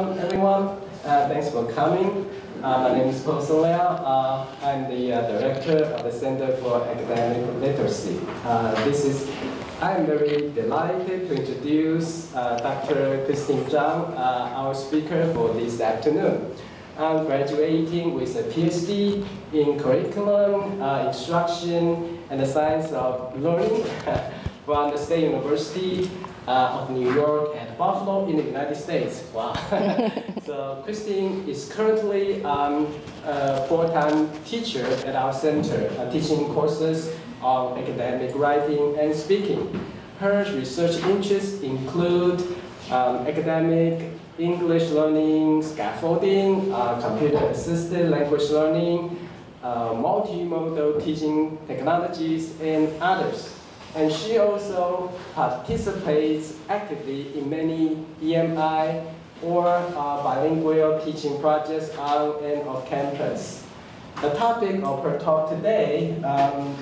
Everyone, thanks for coming. My name is Paul Liao. I'm the director of the Center for Academic Literacy. I'm very delighted to introduce Dr. Christine Chang, our speaker for this afternoon. I'm graduating with a Ph.D. in curriculum, instruction, and the science of learning from the State University of New York and Buffalo in the United States. Wow. So Christine is currently a full-time teacher at our center, teaching courses on academic writing and speaking. Her research interests include academic English learning, scaffolding, computer-assisted language learning, multimodal teaching technologies, and others. And she also participates actively in many EMI or bilingual teaching projects on and off campus. The topic of her talk today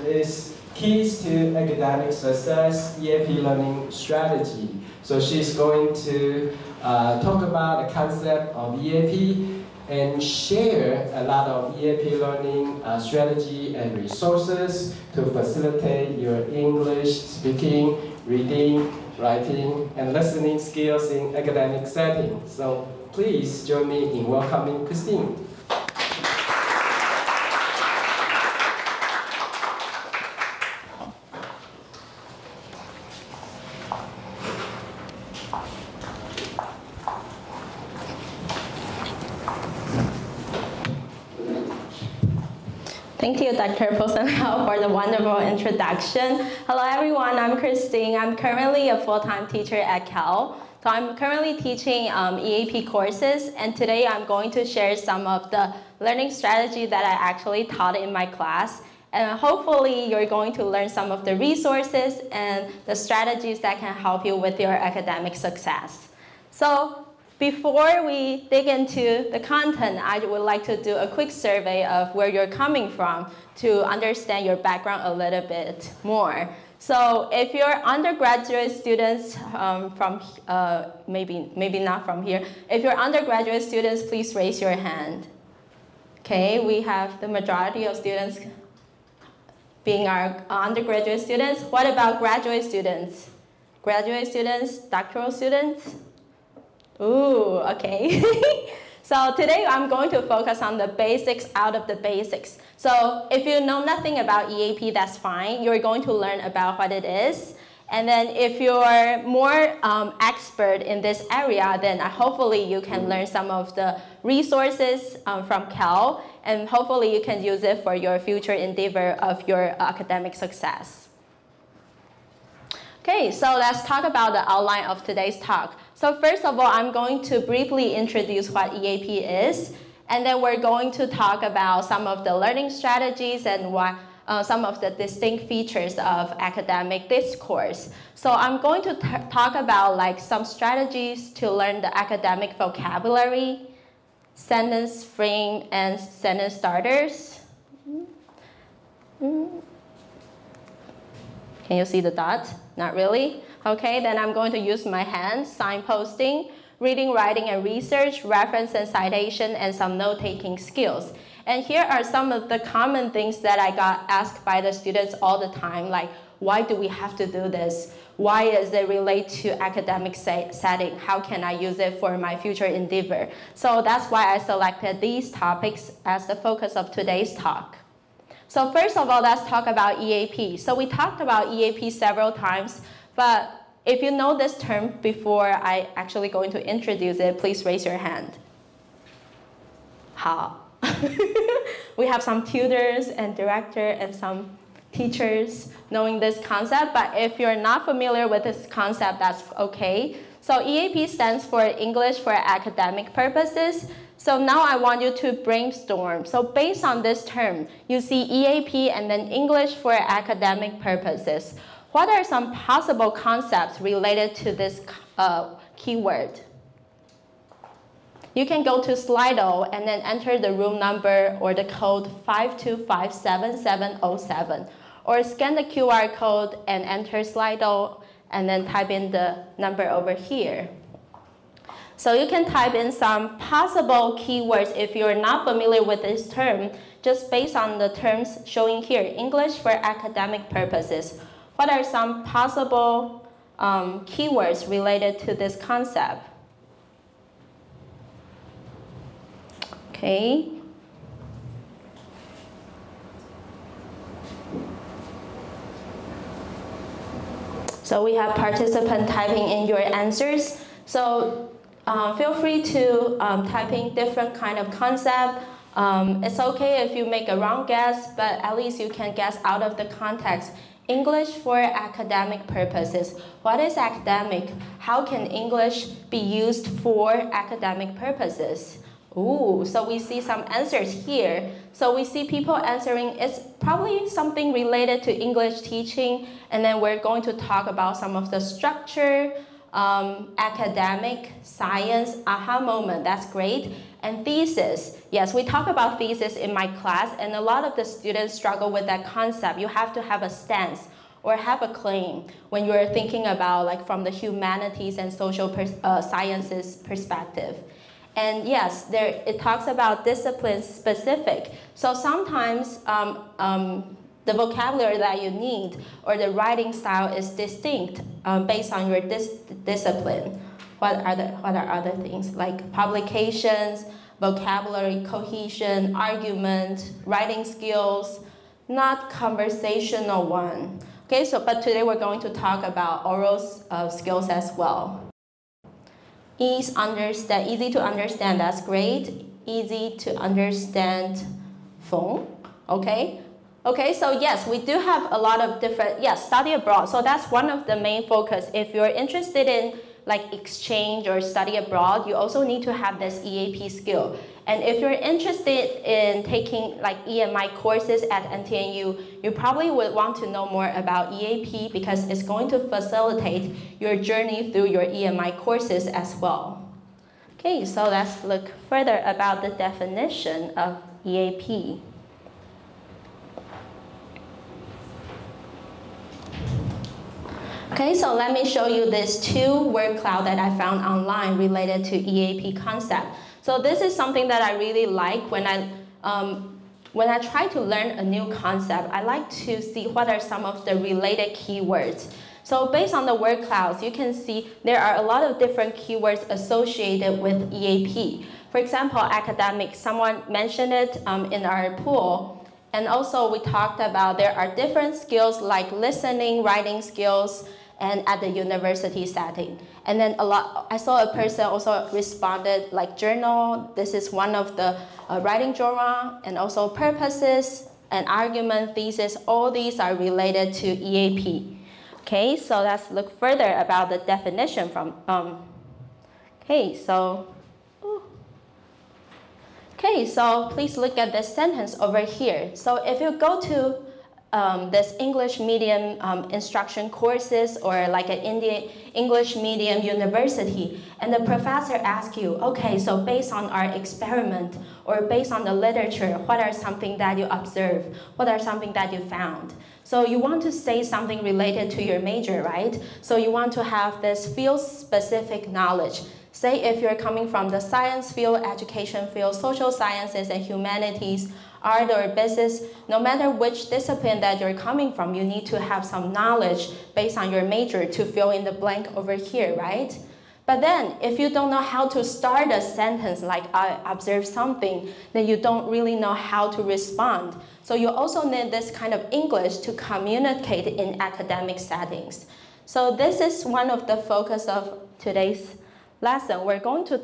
is Keys to Academic Success, EAP Learning Strategy. So she's going to talk about the concept of EAP and share a lot of EAP learning strategy and resources to facilitate your English speaking, reading, writing, and listening skills in academic settings. So please join me in welcoming Christine. Thank you, Dr. Posenhao, for the wonderful introduction. Hello, everyone. I'm Christine. I'm currently a full-time teacher at Cal. So I'm currently teaching EAP courses, and today I'm going to share some of the learning strategy that I actually taught in my class. And hopefully, you're going to learn some of the resources and the strategies that can help you with your academic success. So before we dig into the content, I would like to do a quick survey of where you're coming from to understand your background a little bit more. So if you're undergraduate students from, maybe not from here, if you're undergraduate students, please raise your hand. Okay, we have the majority of students being our undergraduate students. What about graduate students? Graduate students, doctoral students? Ooh, okay. So today I'm going to focus on the basics out of the basics. So if you know nothing about EAP, that's fine. You're going to learn about what it is. And then if you're more expert in this area, then hopefully you can learn some of the resources from Cal, and hopefully you can use it for your future endeavor of your academic success. Okay, so let's talk about the outline of today's talk. So first of all, I'm going to briefly introduce what EAP is, and then we're going to talk about some of the learning strategies and what, some of the distinct features of academic discourse. So I'm going to talk about like some strategies to learn the academic vocabulary, sentence frame, and sentence starters. Can you see the dot? Not really? Okay, then I'm going to use my hands, signposting, reading, writing, and research, reference and citation, and some note-taking skills. And here are some of the common things that I got asked by the students all the time, like, why do we have to do this? Why does it relate to academic setting? How can I use it for my future endeavor? So that's why I selected these topics as the focus of today's talk. So first of all, let's talk about EAP. So we talked about EAP several times, but if you know this term before I actually going to introduce it, please raise your hand. How? We have some tutors and directors and some teachers knowing this concept, but if you're not familiar with this concept, that's okay. So EAP stands for English for Academic Purposes. So now I want you to brainstorm. So based on this term, you see EAP and then English for Academic Purposes. What are some possible concepts related to this keyword? You can go to Slido and then enter the room number or the code 5257707, or scan the QR code and enter Slido and then type in the number over here. So you can type in some possible keywords if you're not familiar with this term, just based on the terms showing here, English for academic purposes. What are some possible keywords related to this concept? Okay. So we have participants typing in your answers. So feel free to type in different kind of concept. It's okay if you make a wrong guess, but at least you can guess out of the context. English for academic purposes. What is academic? How can English be used for academic purposes? Ooh, so we see some answers here. So we see people answering, it's probably something related to English teaching, and then we're going to talk about some of the structure, academic, science, aha moment, that's great. And thesis, yes, we talk about thesis in my class, and a lot of the students struggle with that concept. You have to have a stance or have a claim when you're thinking about like from the humanities and social sciences perspective. And yes, it talks about discipline specific. So sometimes the vocabulary that you need or the writing style is distinct based on your discipline. What are other things like publications, vocabulary, cohesion, argument, writing skills, not conversational one. Okay, so but today we're going to talk about oral skills as well. Easy to understand, that's great. Easy to understand phone, okay? Okay, so yes, we do have a lot of different, yes, study abroad. So that's one of the main focus. If you're interested in like exchange or study abroad, you also need to have this EAP skill. And if you're interested in taking like EMI courses at NTNU, you probably would want to know more about EAP because it's going to facilitate your journey through your EMI courses as well. Okay, so let's look further about the definition of EAP. Okay, so let me show you this 2 word cloud that I found online related to EAP concept. So this is something that I really like when I try to learn a new concept. I like to see what are some of the related keywords. So based on the word clouds, you can see there are a lot of different keywords associated with EAP. For example, academic, someone mentioned it in our pool. And also we talked about there are different skills like listening, writing skills, and at the university setting. And then I saw a person also responded like journal, this is one of the writing genre, and also purposes, and argument, thesis, all these are related to EAP. Okay, so let's look further about the definition from, okay, so please look at this sentence over here. So if you go to this English medium instruction courses or like an English medium university, and the professor asks you, okay, so based on our experiment or based on the literature, what are something that you observed? What are something that you found? So you want to say something related to your major, right? So you want to have this field-specific knowledge. Say if you're coming from the science field, education field, social sciences and humanities, art or business, no matter which discipline that you're coming from, you need to have some knowledge based on your major to fill in the blank over here, right? But then, if you don't know how to start a sentence like I observed something, then you don't really know how to respond. So you also need this kind of English to communicate in academic settings. So this is one of the focus of today's lesson. We're going to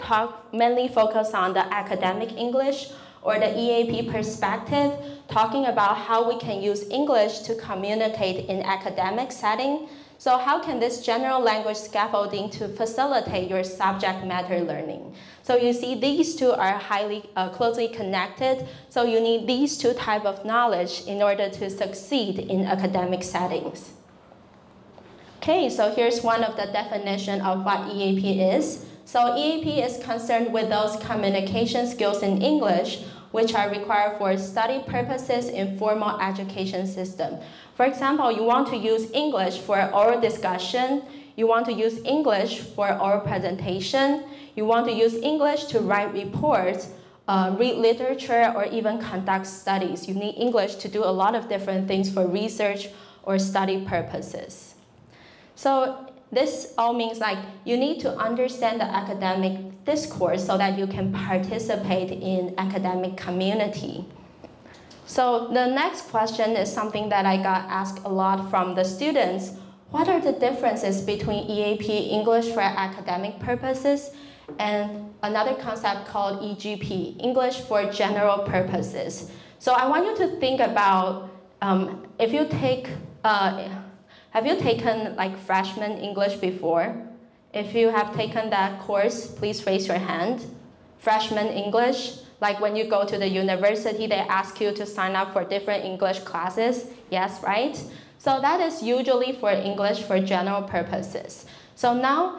mainly focus on the academic English or the EAP perspective, talking about how we can use English to communicate in academic setting. So how can this general language scaffolding to facilitate your subject matter learning? So you see these two are highly closely connected. So you need these two types of knowledge in order to succeed in academic settings. Okay, so here's one of the definition of what EAP is. So EAP is concerned with those communication skills in English which are required for study purposes in formal education system. For example, you want to use English for oral discussion, you want to use English for oral presentation, you want to use English to write reports, read literature, or even conduct studies. You need English to do a lot of different things for research or study purposes. So this all means like you need to understand the academic discourse so that you can participate in academic community. So the next question is something that I got asked a lot from the students. What are the differences between EAP, English for academic purposes, and another concept called EGP, English for general purposes? So I want you to think about if you take, have you taken like freshman English before? If you have taken that course, please raise your hand. Freshman English, like when you go to the university, they ask you to sign up for different English classes. Yes, right? So that is usually for English for general purposes. So now,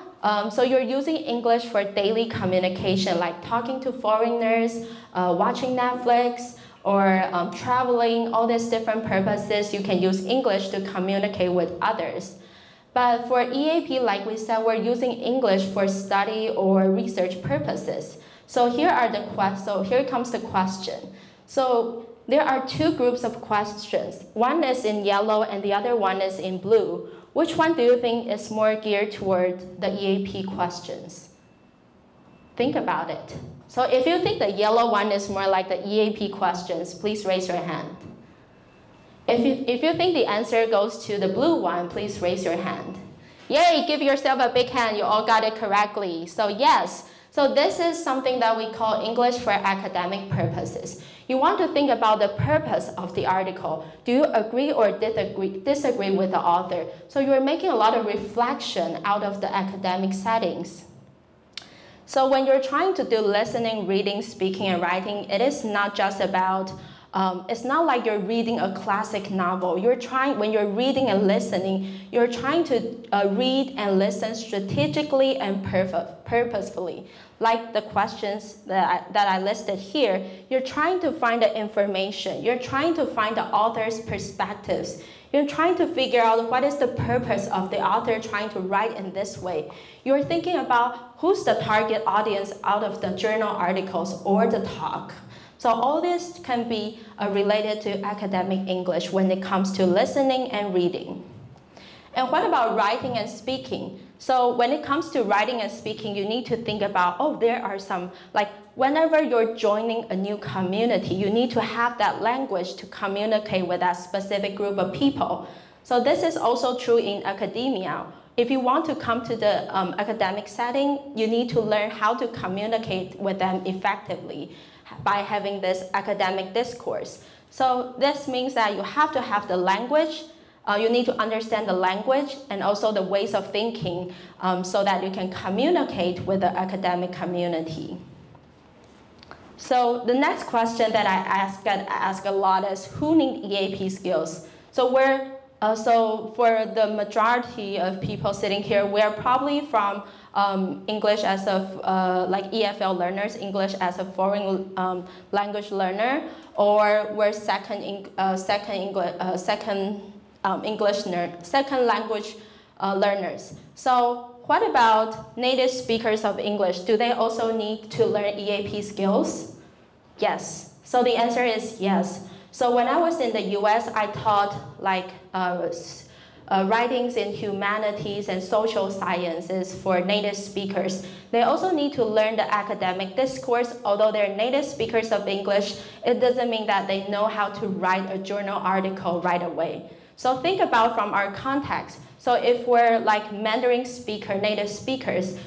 so you're using English for daily communication, like talking to foreigners, watching Netflix, or traveling, all these different purposes. You can use English to communicate with others. But for EAP, like we said, we're using English for study or research purposes. So here comes the question. So there are two groups of questions. One is in yellow and the other one is in blue. Which one do you think is more geared toward the EAP questions? Think about it. So if you think the yellow one is more like the EAP questions, please raise your hand. If you think the answer goes to the blue one, please raise your hand. Yay, give yourself a big hand, you all got it correctly. So yes, so this is something that we call English for academic purposes. You want to think about the purpose of the article. Do you agree or disagree with the author? So you're making a lot of reflection out of the academic settings. So when you're trying to do listening, reading, speaking, and writing, it is not just about, it's not like you're reading a classic novel. When you're reading and listening, you're trying to read and listen strategically and purposefully. Like the questions that I listed here, you're trying to find the information. You're trying to find the author's perspectives. You're trying to figure out what is the purpose of the author trying to write in this way. You're thinking about who's the target audience out of the journal articles or the talk. So all this can be related to academic English when it comes to listening and reading. And what about writing and speaking? So when it comes to writing and speaking, you need to think about, there are some, like whenever you're joining a new community, you need to have that language to communicate with that specific group of people. So this is also true in academia. If you want to come to the academic setting, you need to learn how to communicate with them effectively by having this academic discourse. So this means that you have to have the language. You need to understand the language and also the ways of thinking so that you can communicate with the academic community. So the next question that I ask a lot is, who need EAP skills? So for the majority of people sitting here, we're probably from English as a, like EFL learners, English as a foreign language learner, or we're second language learners. So what about native speakers of English? Do they also need to learn EAP skills? Yes. So the answer is yes. So when I was in the US, I taught like writings in humanities and social sciences for native speakers. They also need to learn the academic discourse. Although they're native speakers of English, it doesn't mean that they know how to write a journal article right away. So think about from our context. So if we're like Mandarin speaker, native speakers,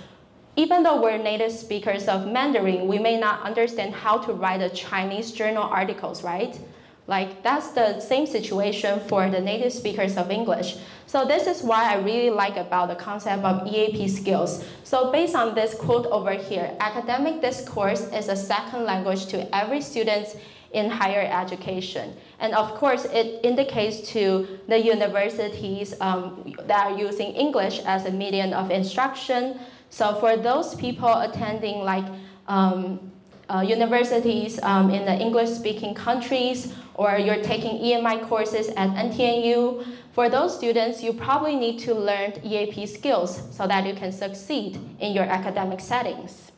even though we're native speakers of Mandarin, we may not understand how to write a Chinese journal articles, right? Like that's the same situation for the native speakers of English. So this is why I really like about the concept of EAP skills. So based on this quote over here, academic discourse is a second language to every student in higher education. And of course, it indicates to the universities that are using English as a medium of instruction. So for those people attending like universities in the English-speaking countries or you're taking EMI courses at NTNU, for those students, you probably need to learn EAP skills so that you can succeed in your academic settings.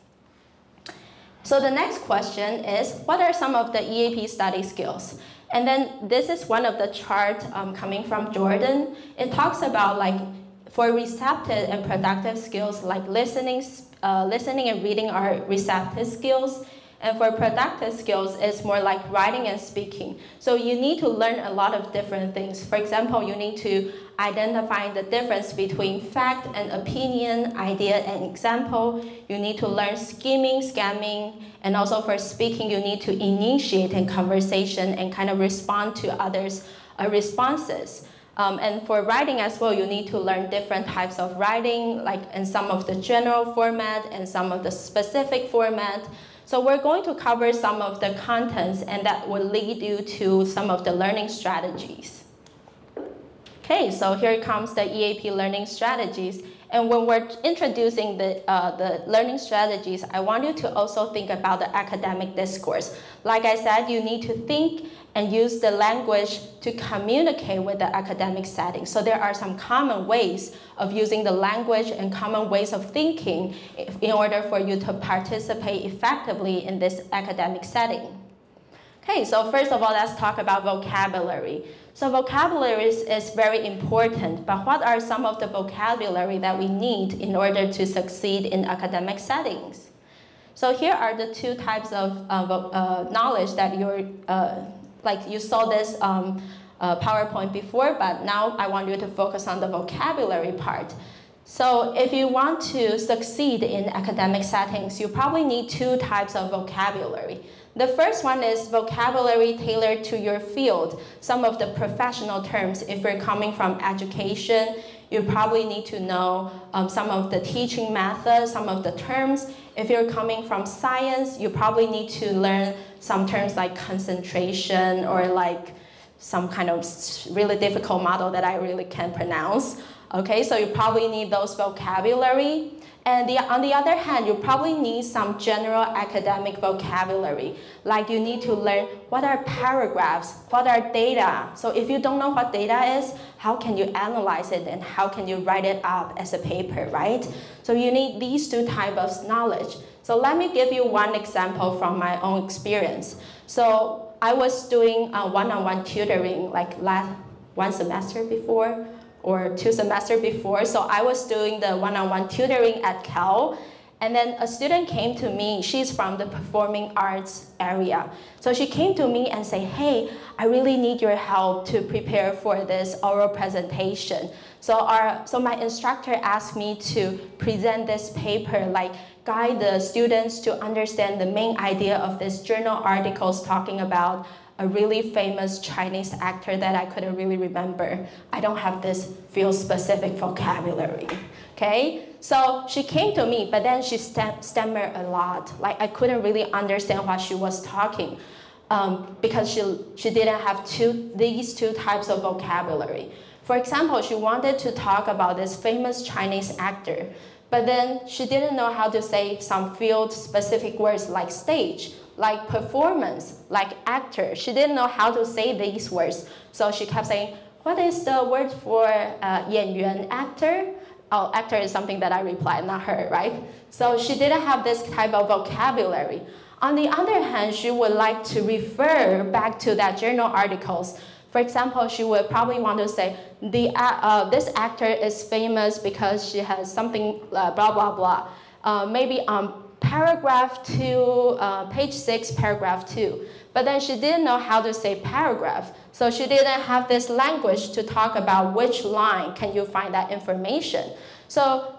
So the next question is, what are some of the EAP study skills? And then this is one of the charts coming from Jordan. It talks about like, for receptive and productive skills like listening and reading are receptive skills. And for productive skills, it's more like writing and speaking. So you need to learn a lot of different things. For example, you need to identify the difference between fact and opinion, idea and example. You need to learn scheming, scamming, and also for speaking, you need to initiate a conversation and kind of respond to others' responses. And for writing as well, you need to learn different types of writing, like in some of the general format and some of the specific format. So we're going to cover some of the contents, and that will lead you to some of the learning strategies. Okay, so here comes the EAP Learning Strategies. And when we're introducing the learning strategies, I want you to also think about the academic discourse. Like I said, you need to think and use the language to communicate with the academic setting. So there are some common ways of using the language and common ways of thinking in order for you to participate effectively in this academic setting. Okay, so first of all, let's talk about vocabulary. So vocabulary is very important, but what are some of the vocabulary that we need in order to succeed in academic settings? So here are the two types of knowledge that you're, like you saw this PowerPoint before, but now I want you to focus on the vocabulary part. So if you want to succeed in academic settings, you probably need two types of vocabulary. The first one is vocabulary tailored to your field. Some of the professional terms, if you're coming from education, you probably need to know some of the teaching methods, some of the terms. If you're coming from science, you probably need to learn some terms like concentration or like some kind of really difficult model that I really can't pronounce. Okay, so you probably need those vocabulary. And on the other hand, you probably need some general academic vocabulary. Like you need to learn what are paragraphs, what are data. So if you don't know what data is, how can you analyze it and how can you write it up as a paper, right? So you need these two types of knowledge. So let me give you one example from my own experience. So I was doing one-on-one tutoring like one semester before, or 2 semesters before. So I was doing the one-on-one tutoring at Cal, and then a student came to me. She's from the performing arts area. So she came to me and said, hey, I really need your help to prepare for this oral presentation. So my instructor asked me to present this paper, like guide the students to understand the main idea of this journal articles talking about a really famous Chinese actor that I couldn't really remember. I don't have this field-specific vocabulary, okay? So she came to me, but then she stammered a lot. Like I couldn't really understand what she was talking because she didn't have these two types of vocabulary. For example, she wanted to talk about this famous Chinese actor, but then she didn't know how to say some field-specific words like stage, like performance, like actor. She didn't know how to say these words. So she kept saying, what is the word for 演员, actor? Oh, actor is something that I replied, not her, right? So she didn't have this type of vocabulary. On the other hand, she would like to refer back to that journal articles. For example, she would probably want to say, this actor is famous because she has something blah, blah, blah. Maybe paragraph 2, page 6, paragraph 2. But then she didn't know how to say paragraph. So she didn't have this language to talk about which line can you find that information. So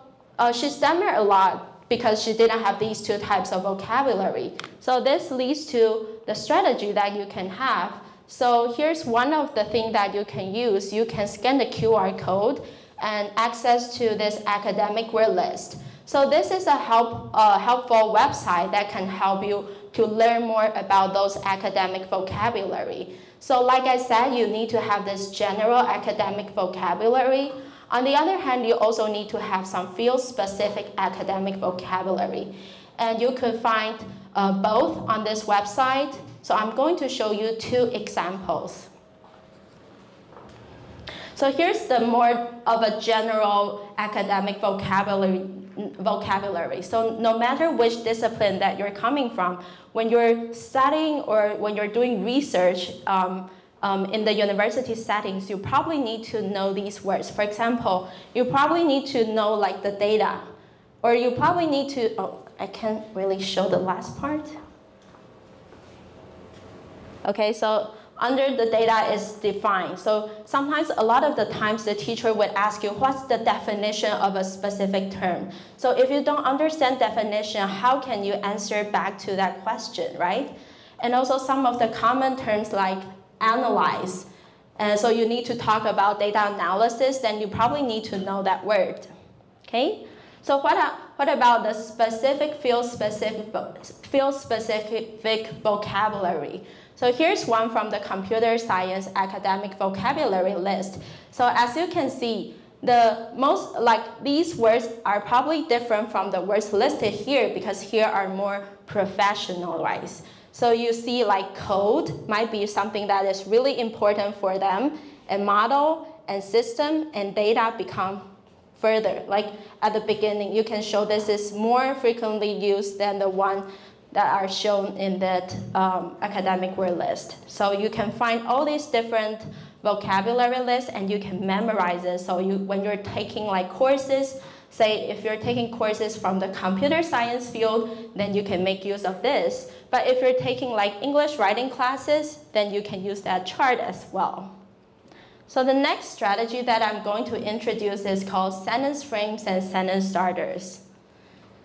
she stammered a lot because she didn't have these two types of vocabulary. So this leads to the strategy that you can have. So here's one of the things that you can use. You can scan the QR code and access to this academic word list. So this is a helpful website that can help you to learn more about those academic vocabulary. So like I said, you need to have this general academic vocabulary. On the other hand, you also need to have some field-specific academic vocabulary. And you could find both on this website. So I'm going to show you 2 examples. So here's the more of a general academic vocabulary. So no matter which discipline that you're coming from, when you're studying or when you're doing research in the university settings, you probably need to know these words. For example, you probably need to know like the data, or you probably need to, oh, I can't really show the last part. Okay, so under the data is defined. So sometimes, a lot of the times, the teacher would ask you, what's the definition of a specific term? So if you don't understand definition, how can you answer back to that question, right? And also some of the common terms like analyze. And so you need to talk about data analysis, then you probably need to know that word, okay? So what about the field-specific vocabulary? So here's one from the computer science academic vocabulary list. So as you can see, these words are probably different from the words listed here because here are more professionalized. So you see like code might be something that is really important for them, and model and system and data become further. Like at the beginning, you can show this is more frequently used than the one that are shown in that academic word list. So you can find all these different vocabulary lists and you can memorize it. So when you're taking like courses, say if you're taking courses from the computer science field, then you can make use of this. But if you're taking like English writing classes, then you can use that chart as well. So the next strategy that I'm going to introduce is called sentence frames and sentence starters.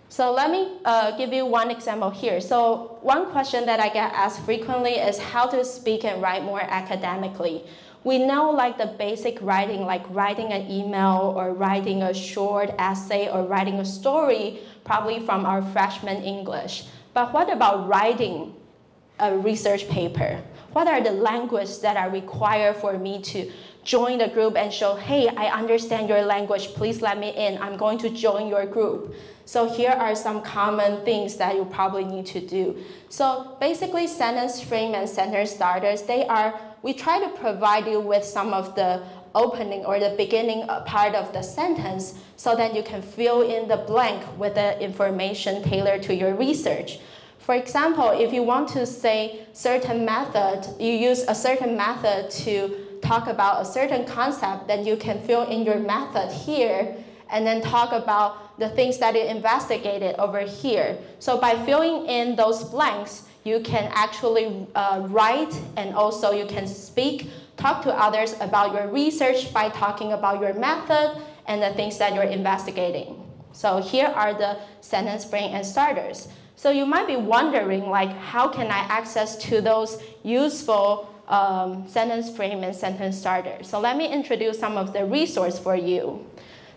So let me give you one example here. So one question that I get asked frequently is how to speak and write more academically. We know like the basic writing, like writing an email or writing a short essay or writing a story, probably from our freshman English. But what about writing a research paper? What are the languages that are required for me to join the group and show, hey, I understand your language, please let me in, I'm going to join your group. So here are some common things that you probably need to do. So basically sentence frame and sentence starters, we try to provide you with some of the opening or the beginning part of the sentence so that you can fill in the blank with the information tailored to your research. For example, if you want to say certain method, you use a certain method to talk about a certain concept, then you can fill in your method here and then talk about the things that you investigated over here. So by filling in those blanks, you can actually write and also you can speak, talk to others about your research by talking about your method and the things that you're investigating. So here are the sentence frame and starters. So you might be wondering, like, how can I access to those useful sentence frame and sentence starters? So let me introduce some of the resources for you.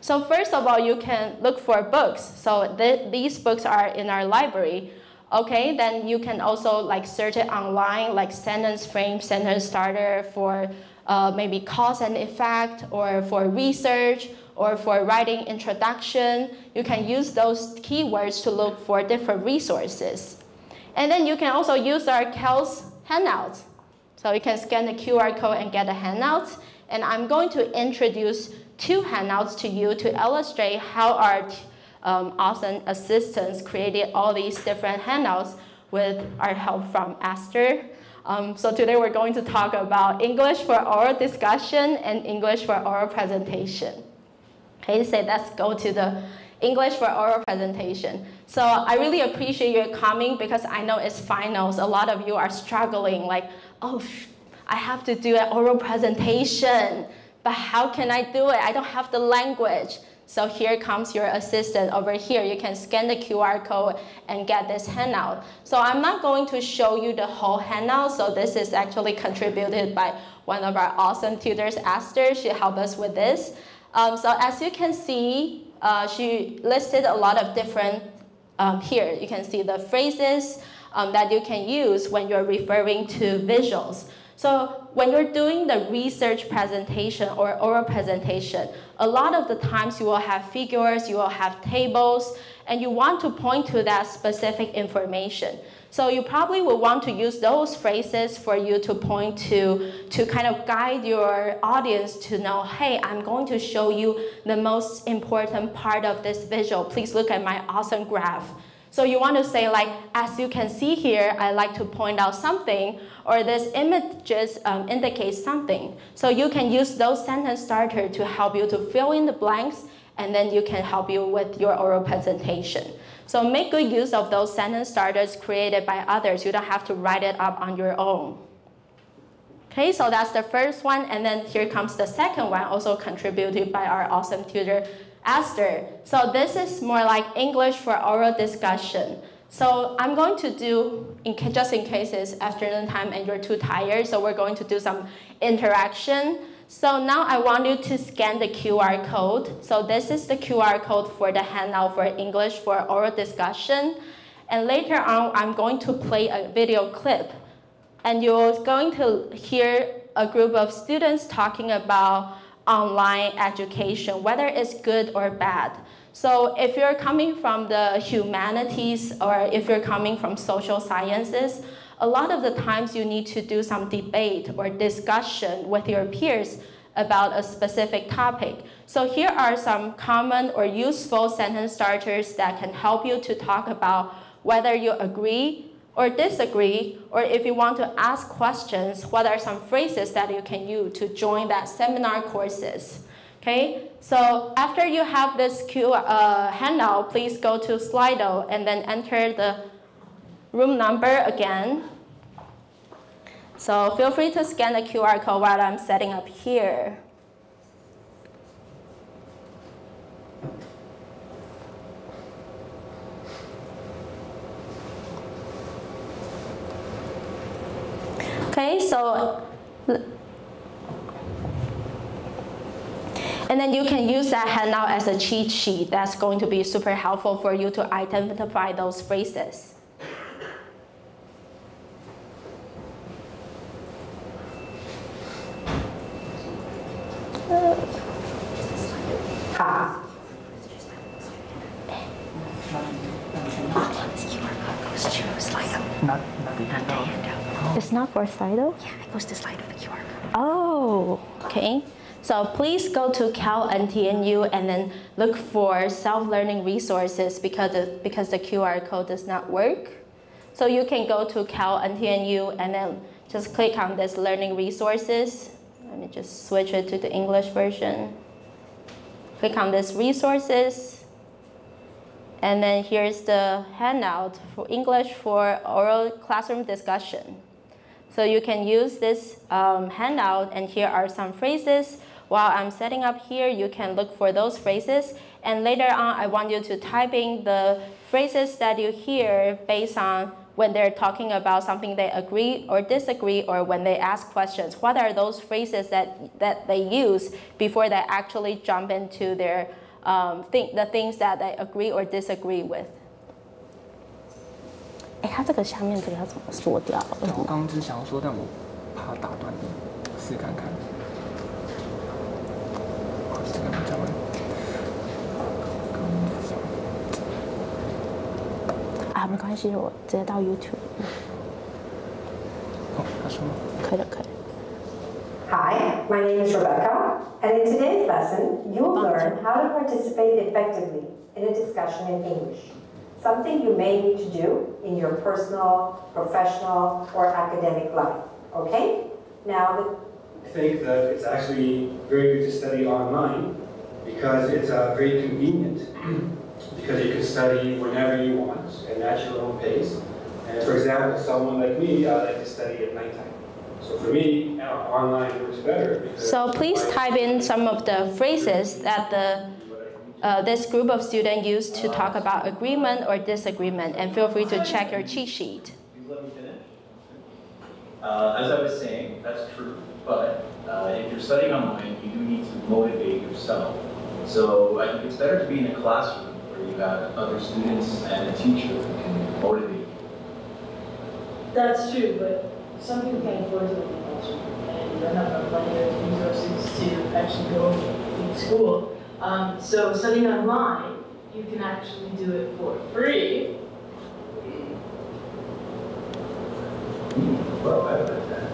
So first of all, you can look for books. So these books are in our library. Okay, then you can also like search it online, like sentence frame, sentence starter for maybe cause and effect, or for research, or for writing introduction. You can use those keywords to look for different resources. And then you can also use our CAL's handouts. So you can scan the QR code and get the handouts. And I'm going to introduce 2 handouts to you to illustrate how our awesome assistants created all these different handouts with our help from Esther. So today we're going to talk about English for oral discussion and English for oral presentation. Okay, so let's go to the English for oral presentation. So I really appreciate you coming because I know it's finals. A lot of you are struggling like, oh, I have to do an oral presentation, but how can I do it? I don't have the language. So here comes your assistant over here. You can scan the QR code and get this handout. So I'm not going to show you the whole handout. So this is actually contributed by one of our awesome tutors, Esther. She helped us with this. So as you can see, she listed a lot of different, here you can see the phrases that you can use when you're referring to visuals. So when you're doing the research presentation or oral presentation, a lot of the times you will have figures, you will have tables, and you want to point to that specific information. So you probably will want to use those phrases for you to point to kind of guide your audience to know, hey, I'm going to show you the most important part of this visual. Please look at my awesome graph. So you want to say like, as you can see here, I like to point out something, or this images indicates something. So you can use those sentence starters to help you to fill in the blanks, and then you can help you with your oral presentation. So make good use of those sentence starters created by others. You don't have to write it up on your own. Okay, so that's the first one, and then here comes the second one, also contributed by our awesome tutor, Esther. So this is more like English for oral discussion. So I'm going to do, just in case it's afternoon time and you're too tired, so we're going to do some interaction. So now I want you to scan the QR code. So this is the QR code for the handout for English for oral discussion. And later on, I'm going to play a video clip. And you're going to hear a group of students talking about online education, whether it's good or bad. So if you're coming from the humanities or if you're coming from social sciences, a lot of the times you need to do some debate or discussion with your peers about a specific topic. So here are some common or useful sentence starters that can help you to talk about whether you agree or disagree, or if you want to ask questions, what are some phrases that you can use to join that seminar courses. Okay, so after you have this handout, please go to Slido and then enter the room number again. So feel free to scan the QR code while I'm setting up here. Okay, so, and then you can use that handout as a cheat sheet. That's going to be super helpful for you to identify those phrases. It's not for Slido? Yeah, it goes to Slido, the QR code. Oh, okay. So please go to Cal NTNU and then look for self-learning resources because the QR code does not work. So you can go to Cal NTNU and then just click on this learning resources. Let me just switch it to the English version. Click on this resources. And then here's the handout for English for oral classroom discussion. So you can use this handout, and here are some phrases. While I'm setting up here, you can look for those phrases. And later on, I want you to type in the phrases that you hear based on when they're talking about something they agree or disagree, or when they ask questions. What are those phrases that they use before they actually jump into their the things that they agree or disagree with? 哎，它这个下面这个要怎么缩掉？对，我刚刚只是想要说，但我怕打断你，试看看。这个讲完。啊，没关系，我直接到 YouTube。哦，他说。可以了，可以。 Hi, my name is Rebecca, and in today's lesson, you will learn how to participate effectively in a discussion in English, something you may need to do in your personal, professional, or academic life, okay? Now, I think that it's actually very good to study online because it's very convenient because you can study whenever you want and at your own pace. And for example, someone like me, I like to study at nighttime. So for me, online works better. So please type in some of the phrases that this group of students use to talk about agreement or disagreement, and feel free to check your cheat sheet. Please let me finish. As I was saying, that's true, but if you're studying online, you do need to motivate yourself. So I think it's better to be in a classroom where you have other students and a teacher who can motivate you. That's true, but some people can't afford to live in the classroom, and they're not going to money or resources to actually go to school. So studying online, you can actually do it for free. Well, I like that.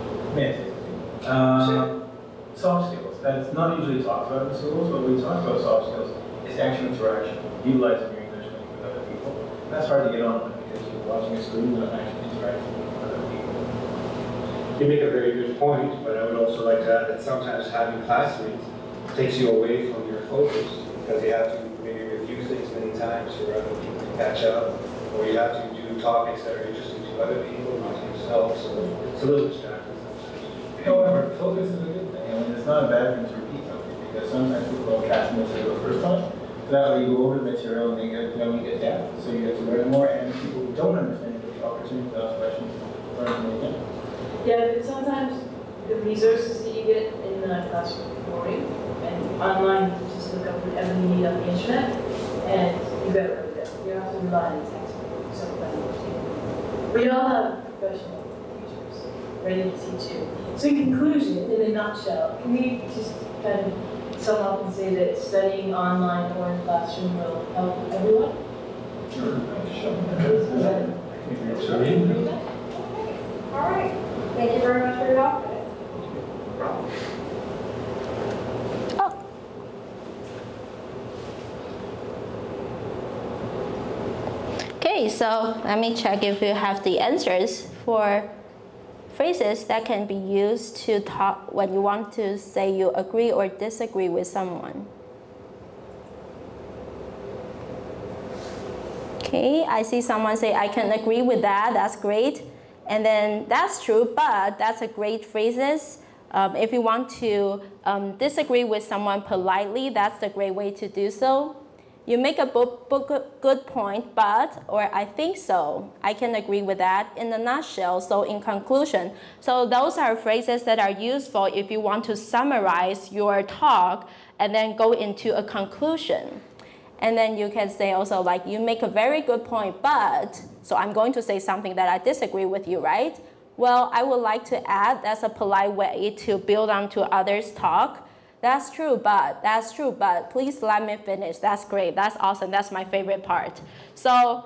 Soft skills. That's not usually talked about in schools, but when we talk about soft skills, it's actual interaction, utilizing your English with other people. That's hard to get on with because you're watching a screen and not actually interacting with other people. You make a very good point, but I would also like to add that sometimes having classmates takes you away from your focus because you have to maybe review things many times for other people to catch up, or you have to do topics that are interesting to other people, not to yourself, so it's a little distracting sometimes. However, focus is a good thing. I mean, it's not a bad thing to repeat something because sometimes people don't catch the material the first time. So that way you go over the material and you get depth. So you get to learn more, and people who don't understand get the opportunity to ask questions, learn from again. Yeah, but sometimes the resources that you get in the classroom are boring, and online you just look up whatever you need on the internet, and you better work it. You don't have to rely on textbook or something. We all have professional teachers ready to teach you. So in conclusion, in a nutshell, can we just kind of sum up and say that studying online or in classroom will help everyone? Sure. All right. Thank you very much for your help. Okay, so let me check if you have the answers for phrases that can be used to talk when you want to say you agree or disagree with someone. Okay, I see someone say, I can agree with that, that's great. And then that's true, but that's a great phrases. If you want to disagree with someone politely, that's the great way to do so. You make a good point, but, or I think so. I can agree with that in a nutshell, so in conclusion. So those are phrases that are useful if you want to summarize your talk and then go into a conclusion. And then you can say also like, you make a very good point, but, so I'm going to say something that I disagree with you, right? Well, I would like to add, that's a polite way to build on to others' talk. That's true, but please let me finish. That's great, that's awesome, that's my favorite part. So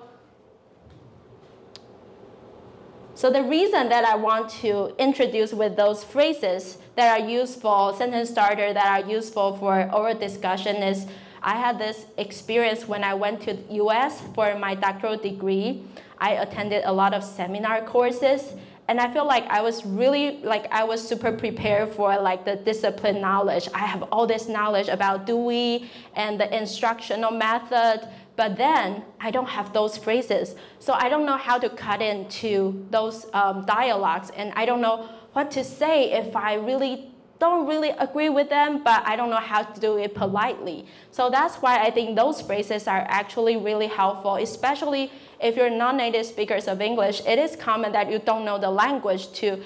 the reason that I want to introduce with those phrases that are useful, sentence starter that are useful for oral discussion is, I had this experience when I went to the US for my doctoral degree. I attended a lot of seminar courses, and I feel like I was really, I was super prepared for the discipline knowledge. I have all this knowledge about Dewey and the instructional method, but then I don't have those phrases. So I don't know how to cut into those dialogues, and I don't know what to say if I don't really agree with them, but I don't know how to do it politely. So that's why I think those phrases are actually really helpful, especially if you're non-native speakers of English. It is common that you don't know the language to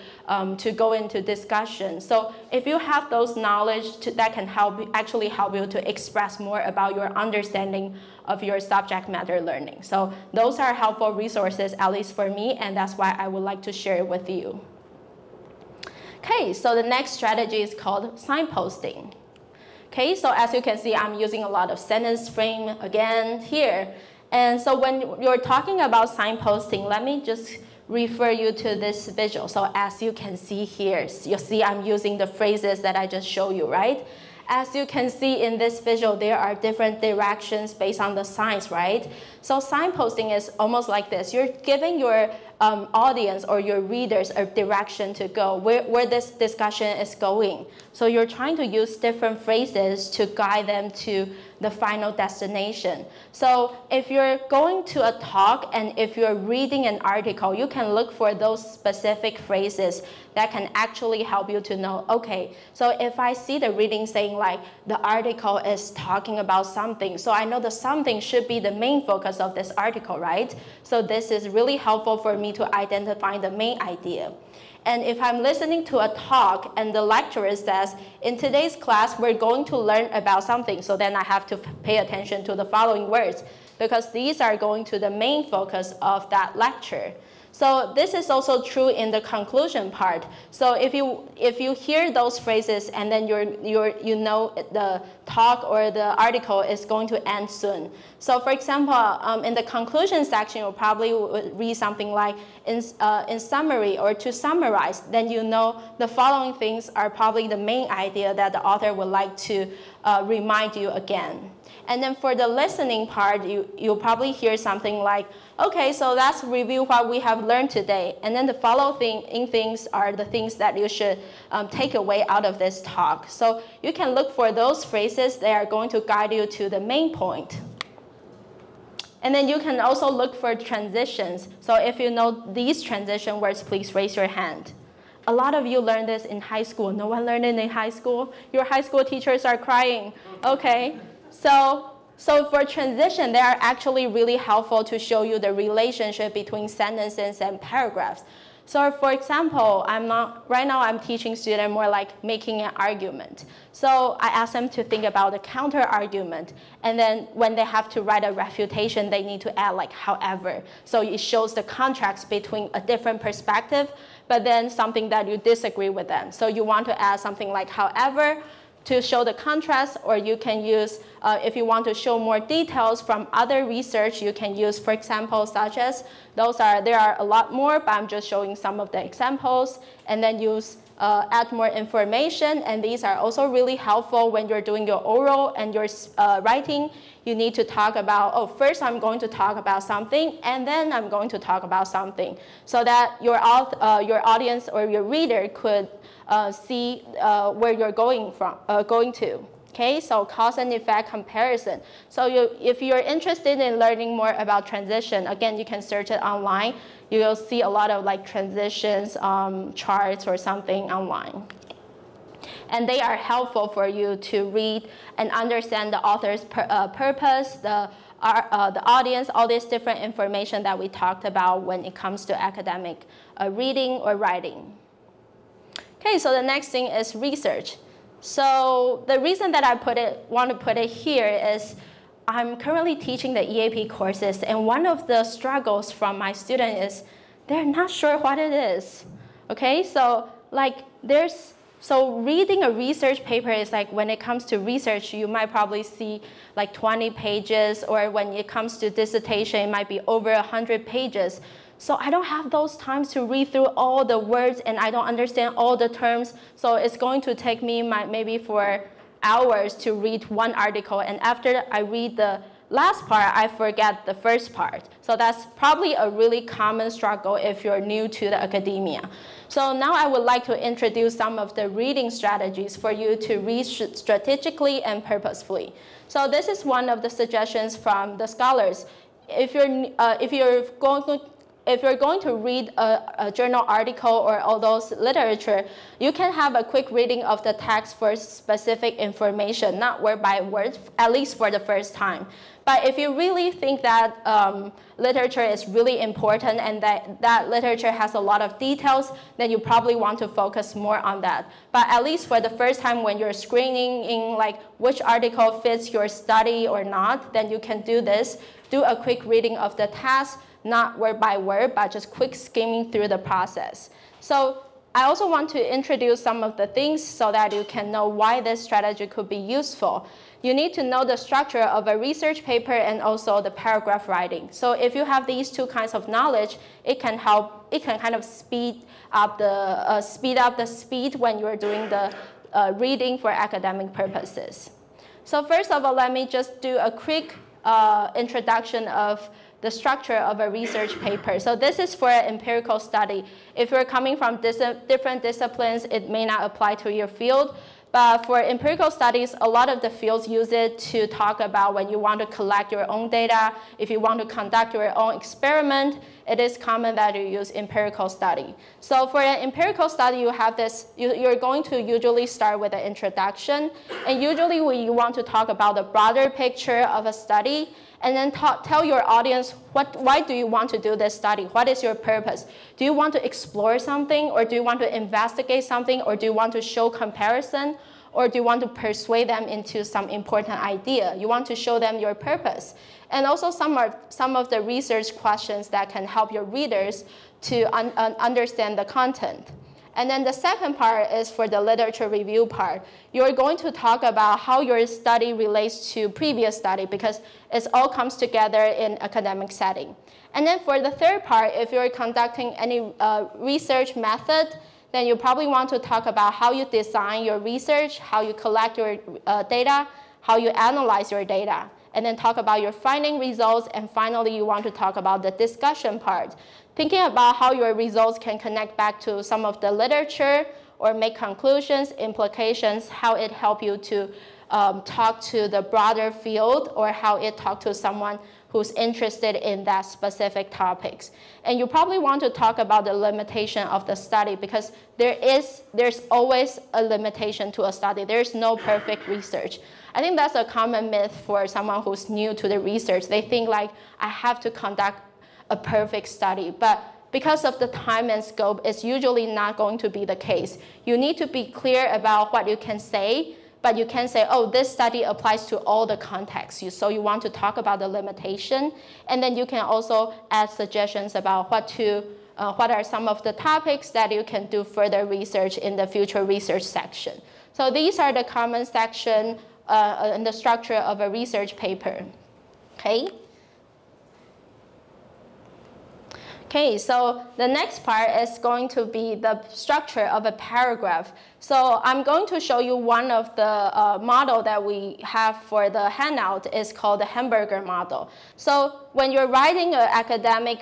go into discussion. So if you have those knowledge that can actually help you to express more about your understanding of your subject matter learning. So those are helpful resources, at least for me, and that's why I would like to share it with you. Okay, so the next strategy is called signposting. Okay, so as you can see, I'm using a lot of sentence frame again here. And so when you're talking about signposting, let me just refer you to this visual. So as you can see here, you'll see I'm using the phrases that I just showed you, right? As you can see in this visual, there are different directions based on the signs, right? So signposting is almost like this. You're giving your audience or your readers a direction to go, where this discussion is going. So you're trying to use different phrases to guide them to the final destination. So if you're going to a talk and if you're reading an article, you can look for those specific phrases that can actually help you to know, okay, so if I see the reading saying like the article is talking about something, so I know the something should be the main focus of this article, right? So this is really helpful for me to identify the main idea. And if I'm listening to a talk and the lecturer says, in today's class, we're going to learn about something, so then I have to pay attention to the following words, because these are going to the main focus of that lecture. So this is also true in the conclusion part. So if you hear those phrases and then you know the talk or the article is going to end soon. So for example, in the conclusion section, you'll probably read something like in summary or to summarize. Then you know the following things are probably the main idea that the author would like to remind you again. And then for the listening part, you'll probably hear something like, okay, so let's review what we have learned today. And then the following things are the things that you should take away out of this talk. So you can look for those phrases that are going to guide you to the main point. And then you can also look for transitions. So if you know these transition words, please raise your hand. A lot of you learned this in high school. No one learned it in high school? Your high school teachers are crying. Okay. So for transition, they are actually really helpful to show you the relationship between sentences and paragraphs. So for example, right now I'm teaching students more like making an argument. So I ask them to think about the counter argument. And then when they have to write a refutation, they need to add like however. So it shows the contrast between a different perspective, but then something that you disagree with them. So you want to add something like however, to show the contrast, or you can use, if you want to show more details from other research, you can use, for example, such as, there are a lot more, but I'm just showing some of the examples, and then use, add more information, and these are also really helpful when you're doing your oral and your writing. You need to talk about, oh, first I'm going to talk about something, and then I'm going to talk about something, so that your audience or your reader could see where you're going to. Okay, so cause and effect comparison. So if you're interested in learning more about transition, again, you can search it online. You will see a lot of like transitions charts or something online. And they are helpful for you to read and understand the author's purpose, the audience, all this different information that we talked about when it comes to academic reading or writing. Okay, so the next thing is research. So the reason that I want to put it here is I'm currently teaching the EAP courses, and one of the struggles from my students is they're not sure what it is. Okay, so so reading a research paper is like, when it comes to research, you might probably see like 20 pages, or when it comes to dissertation, it might be over 100 pages. So I don't have those times to read through all the words, and I don't understand all the terms. So it's going to take me maybe for hours to read one article. And after I read the last part, I forget the first part. So that's probably a really common struggle if you're new to the academia. So now I would like to introduce some of the reading strategies for you to read strategically and purposefully. So this is one of the suggestions from the scholars. If you're going to read a journal article or all those literature, you can have a quick reading of the text for specific information, not word by word, at least for the first time. But if you really think that literature is really important and that literature has a lot of details, then you probably want to focus more on that. But at least for the first time when you're screening in like which article fits your study or not, then you can do this. Do a quick reading of the text, not word by word, but just quick skimming through the process. So I also want to introduce some of the things so that you can know why this strategy could be useful. You need to know the structure of a research paper and also the paragraph writing. So if you have these two kinds of knowledge, it can kind of speed up the speed when you're doing the reading for academic purposes. So first of all, let me just do a quick introduction of the structure of a research paper. So this is for an empirical study. If you're coming from different disciplines, it may not apply to your field. But for empirical studies, a lot of the fields use it to talk about when you want to collect your own data. If you want to conduct your own experiment, it is common that you use empirical study. So for an empirical study, you have this, you're going to usually start with an introduction. And usually you want to talk about the broader picture of a study, and then tell your audience why do you want to do this study? What is your purpose? Do you want to explore something, or do you want to investigate something, or do you want to show comparison? or do you want to persuade them into some important idea? You want to show them your purpose. And also some of the research questions that can help your readers to understand the content. And then the second part is for the literature review part. You're going to talk about how your study relates to previous study because it all comes together in academic setting. And then for the third part, if you're conducting any research method, then you probably want to talk about how you design your research, how you collect your data, how you analyze your data, and then talk about your finding results, and finally you want to talk about the discussion part. Thinking about how your results can connect back to some of the literature or make conclusions, implications, how it helps you to talk to the broader field or how it talks to someone who's interested in that specific topics. And you probably want to talk about the limitation of the study because there's always a limitation to a study. There's no perfect research. I think that's a common myth for someone who's new to the research. They think like, I have to conduct a perfect study, but because of the time and scope, it's usually not going to be the case. You need to be clear about what you can say, but you can say, oh, this study applies to all the contexts. So you want to talk about the limitation, and then you can also add suggestions about what are some of the topics that you can do further research in the future research section. So these are the common section in the structure of a research paper, okay? Okay, so the next part is going to be the structure of a paragraph. So I'm going to show you one of the model that we have for the handout is called the hamburger model. So when you're writing an academic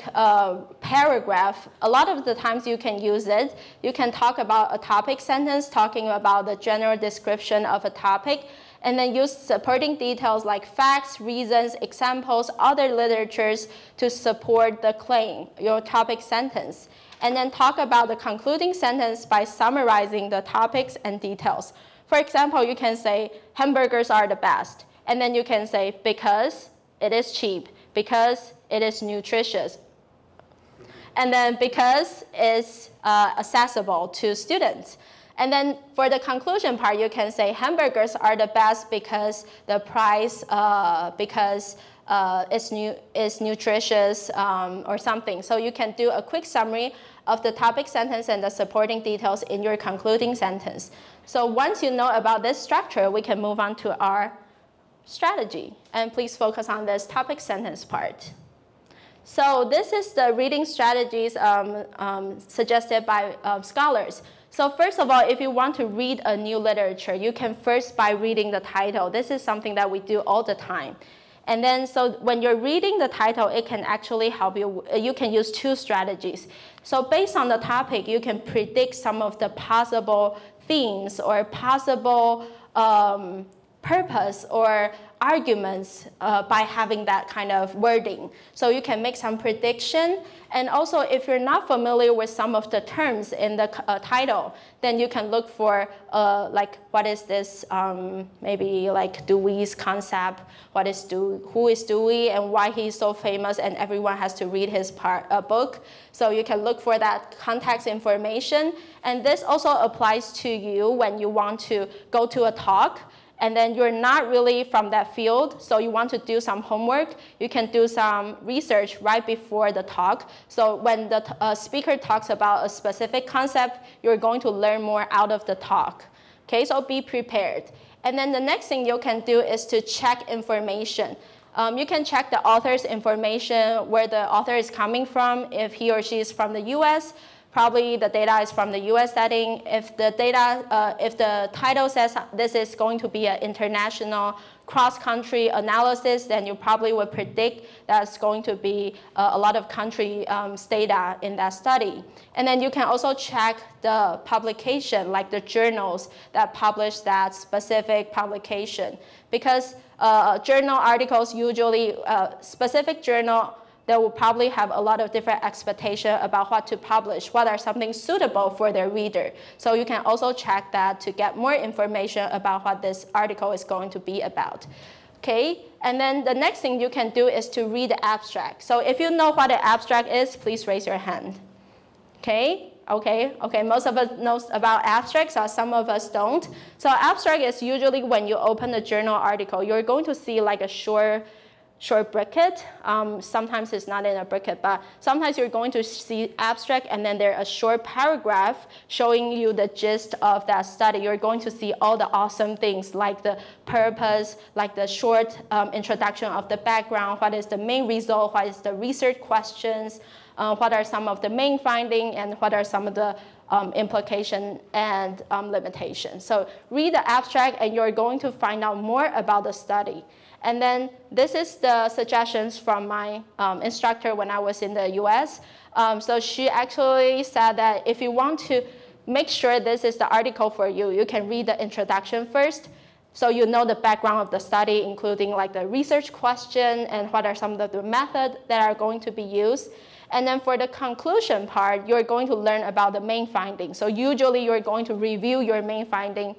paragraph, a lot of the times you can use it. You can talk about a topic sentence, talking about the general description of a topic, and then use supporting details like facts, reasons, examples, other literatures to support the claim, your topic sentence. And then talk about the concluding sentence by summarizing the topics and details. For example, you can say, hamburgers are the best. And then you can say, because it is cheap, because it is nutritious. And then because it's accessible to students. And then for the conclusion part, you can say hamburgers are the best because the price, because it's nutritious or something. So you can do a quick summary of the topic sentence and the supporting details in your concluding sentence. So once you know about this structure, we can move on to our strategy. And please focus on this topic sentence part. So this is the reading strategies suggested by scholars. So first of all, if you want to read a new literature, you can first by reading the title. This is something that we do all the time. And then so when you're reading the title, it can actually help you. You can use two strategies. So based on the topic, you can predict some of the possible themes or possible purpose or arguments by having that kind of wording. So you can make some prediction. And also, if you're not familiar with some of the terms in the title, then you can look for like, what is this, maybe like Dewey's concept, who is Dewey and why he's so famous and everyone has to read his book. So you can look for that context information. And this also applies to you when you want to go to a talk and then you're not really from that field, so you want to do some homework, you can do some research right before the talk. So when the speaker talks about a specific concept, you're going to learn more out of the talk. Okay, so be prepared. And then the next thing you can do is to check information. You can check the author's information, where the author is coming from, if he or she is from the US. Probably the data is from the US setting. If the title says this is going to be an international cross-country analysis, then you probably would predict that's going to be a lot of country data in that study. And then you can also check the publication, like the journals that publish that specific publication. Because journal articles usually, specific journal, they will probably have a lot of different expectations about what to publish, what are something suitable for their reader. So you can also check that to get more information about what this article is going to be about. Okay, and then the next thing you can do is to read the abstract. So if you know what the abstract is, please raise your hand. Okay, Okay, most of us know about abstracts, some of us don't. So abstract is usually when you open a journal article, you're going to see like a short bracket. Sometimes it's not in a bracket, but sometimes you're going to see abstract and then there's a short paragraph showing you the gist of that study. You're going to see all the awesome things like the purpose, like the short introduction of the background, what is the main result, what is the research questions, what are some of the main findings, and what are some of the implication and limitations. So read the abstract and you're going to find out more about the study. And then this is the suggestions from my instructor when I was in the US. So she actually said that if you want to make sure this is the article for you, you can read the introduction first. So you know the background of the study, including like the research question and what are some of the methods that are going to be used. And then for the conclusion part, you're going to learn about the main findings. So usually you're going to review your main finding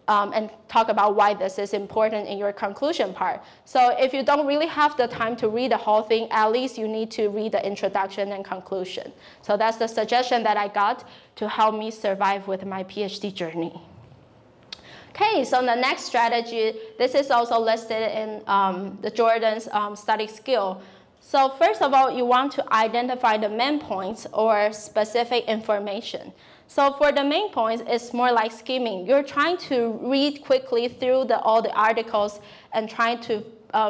and talk about why this is important in your conclusion part. So if you don't really have the time to read the whole thing, at least you need to read the introduction and conclusion. So that's the suggestion that I got to help me survive with my PhD journey. Okay, so the next strategy, this is also listed in the Jordan's study skill. So first of all, you want to identify the main points or specific information. So for the main points, it's more like skimming. You're trying to read quickly through all the articles and trying to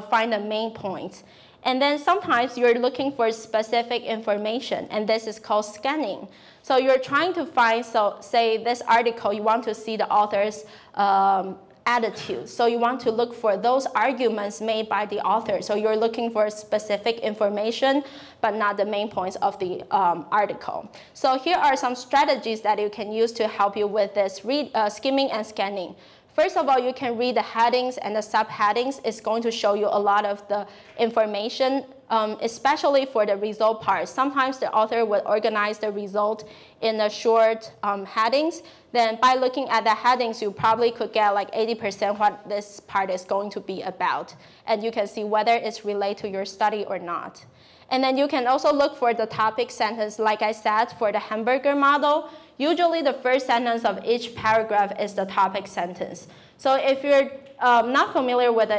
find the main points. And then sometimes you're looking for specific information, and this is called scanning. So you're trying to find, so say this article, you want to see the author's attitude. So you want to look for those arguments made by the author. So you're looking for specific information, but not the main points of the article. So here are some strategies that you can use to help you with this skimming and scanning. First of all, you can read the headings and the subheadings. It's going to show you a lot of the information, especially for the result part. Sometimes the author will organize the result in the short headings. Then by looking at the headings, you probably could get like 80% what this part is going to be about. And you can see whether it's related to your study or not. And then you can also look for the topic sentence. Like I said, for the hamburger model, usually the first sentence of each paragraph is the topic sentence. So if you're not familiar with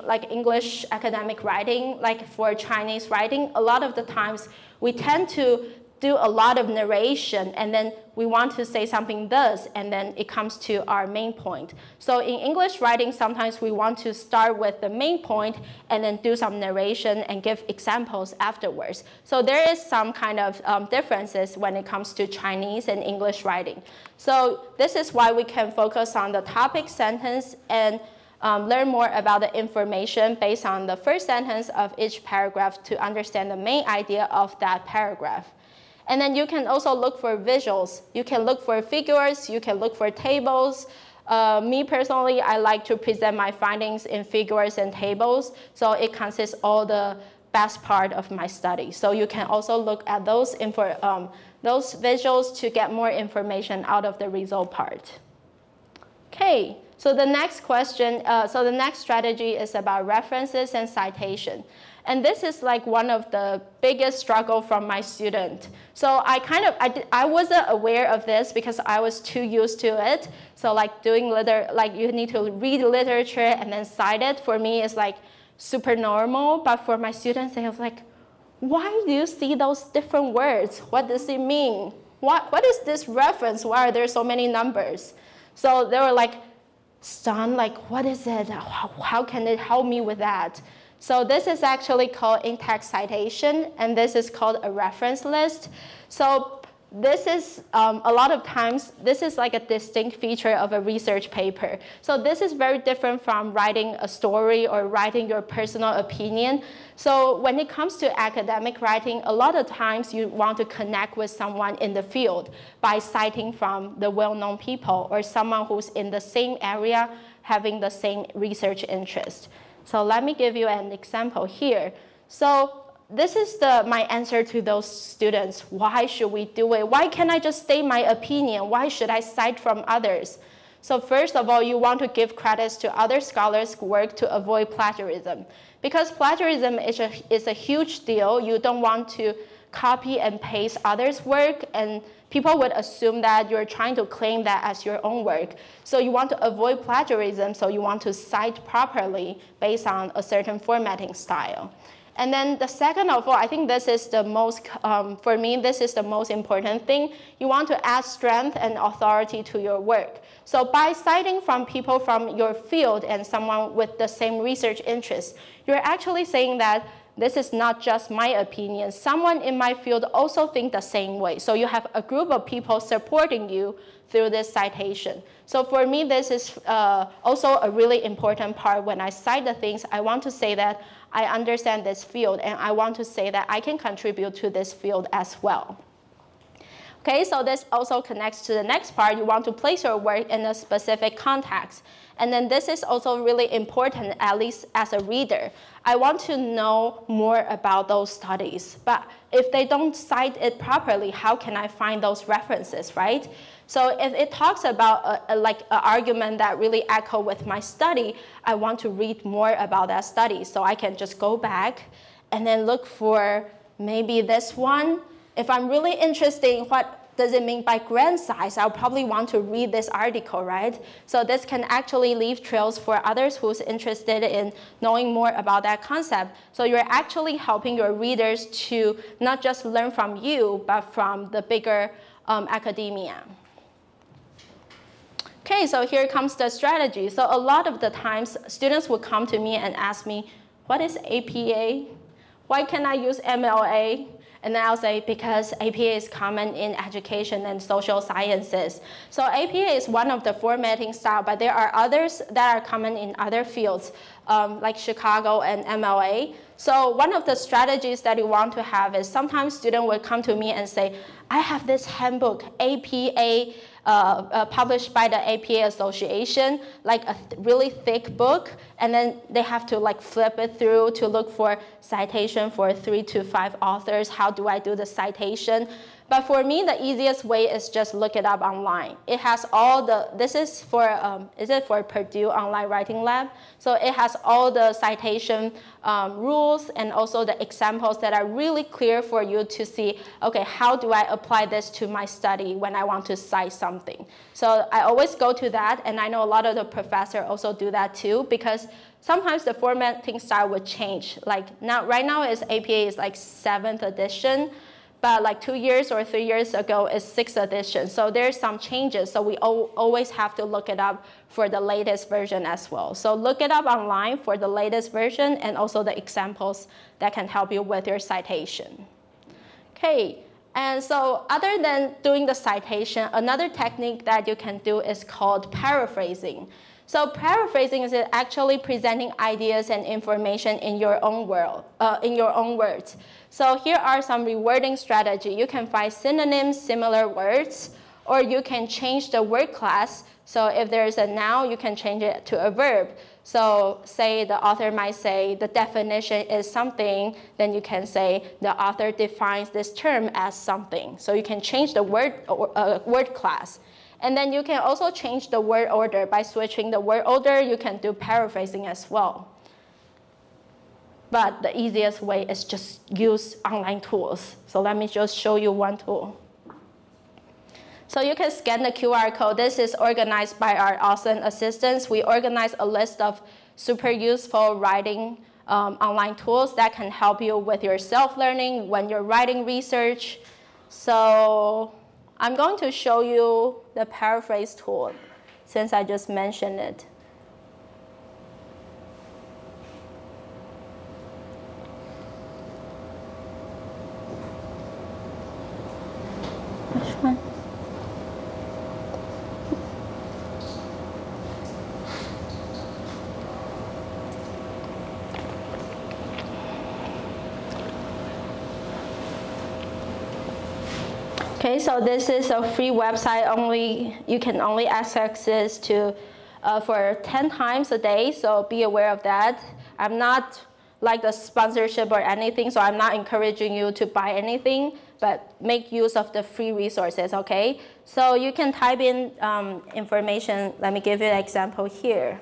like English academic writing, like for Chinese writing, a lot of the times we tend to do a lot of narration, and then we want to say something thus, and then it comes to our main point. So in English writing, sometimes we want to start with the main point and then do some narration and give examples afterwards. So there is some kind of differences when it comes to Chinese and English writing. So this is why we can focus on the topic sentence and learn more about the information based on the first sentence of each paragraph to understand the main idea of that paragraph. And then you can also look for visuals. You can look for figures, you can look for tables. Me personally, I like to present my findings in figures and tables, so it consists all the best part of my study. So you can also look at those visuals to get more information out of the result part. Okay, so the next question, so the next strategy is about references and citation. And this is like one of the biggest struggle from my student. So I wasn't aware of this because I was too used to it. So like you need to read literature and then cite it. For me, it's like super normal. But for my students, they was like, why do you see those different words? What does it mean? What is this reference? Why are there so many numbers? So they were like stunned, like, what is it? How can it help me with that? So this is actually called in-text citation, and this is called a reference list. So this is, a lot of times, this is like a distinct feature of a research paper. So this is very different from writing a story or writing your personal opinion. So when it comes to academic writing, a lot of times you want to connect with someone in the field by citing from the well-known people or someone who's in the same area having the same research interest. So let me give you an example here. So this is my answer to those students. Why should we do it? Why can't I just state my opinion? Why should I cite from others? So first of all, you want to give credits to other scholars' work to avoid plagiarism. Because plagiarism is a huge deal. You don't want to copy and paste others' work, and people would assume that you're trying to claim that as your own work. So you want to avoid plagiarism, so you want to cite properly based on a certain formatting style. And then the second of all, I think this is the most, for me, this is the most important thing. You want to add strength and authority to your work. So by citing from people from your field and someone with the same research interest, you're actually saying that this is not just my opinion. Someone in my field also thinks the same way. So you have a group of people supporting you through this citation. So for me, this is also a really important part. When I cite the things, I want to say that I understand this field, and I want to say that I can contribute to this field as well. Okay, so this also connects to the next part. You want to place your work in a specific context. And then this is also really important, at least as a reader. I want to know more about those studies. But if they don't cite it properly, how can I find those references, right? So if it talks about an argument that really echo with my study, I want to read more about that study. So I can just go back and then look for maybe this one. If I'm really interested in what does it mean by grain size, I'll probably want to read this article, right? So this can actually leave trails for others who's interested in knowing more about that concept. So you're actually helping your readers to not just learn from you, but from the bigger academia. Okay, so here comes the strategy. So a lot of the times, students would come to me and ask me, what is APA? Why can't I use MLA? And then I'll say, because APA is common in education and social sciences. So APA is one of the formatting style, but there are others that are common in other fields, like Chicago and MLA. So one of the strategies that you want to have is sometimes students will come to me and say, I have this handbook, APA, published by the APA Association, like a really thick book, and then they have to like flip it through to look for citation for 3 to 5 authors. How do I do the citation? But for me, the easiest way is just look it up online. It has all the, this is for, is it for Purdue Online Writing Lab? So it has all the citation rules and also the examples that are really clear for you to see, okay, how do I apply this to my study when I want to cite something? So I always go to that, and I know a lot of the professors also do that too, because sometimes the formatting style would change. Like now, right now APA is like 7th edition, but like 2 years or 3 years ago is 6th edition. So there's some changes. So we always have to look it up for the latest version as well. So look it up online for the latest version and also the examples that can help you with your citation. Okay, and so other than doing the citation, another technique that you can do is called paraphrasing. So paraphrasing is actually presenting ideas and information in your own words. So here are some rewording strategy. You can find synonyms, similar words, or you can change the word class. So if there's a noun, you can change it to a verb. So say the author might say the definition is something, then you can say the author defines this term as something. So you can change the word class. And then you can also change the word order. By switching the word order, you can do paraphrasing as well. But the easiest way is just use online tools. So let me just show you one tool. So you can scan the QR code. This is organized by our awesome assistants. We organize a list of super useful writing online tools that can help you with your self-learning when you're writing research. So I'm going to show you the paraphrase tool since I just mentioned it. Which one? Okay, so this is a free website. You can only access to for 10 times a day, so be aware of that. I'm not like a sponsorship or anything, so I'm not encouraging you to buy anything, but make use of the free resources, okay? So you can type in information. Let me give you an example here.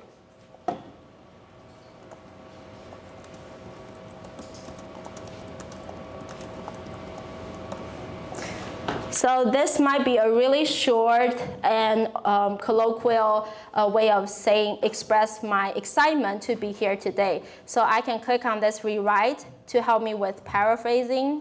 So this might be a really short and colloquial way of saying, express my excitement to be here today. So I can click on this rewrite to help me with paraphrasing.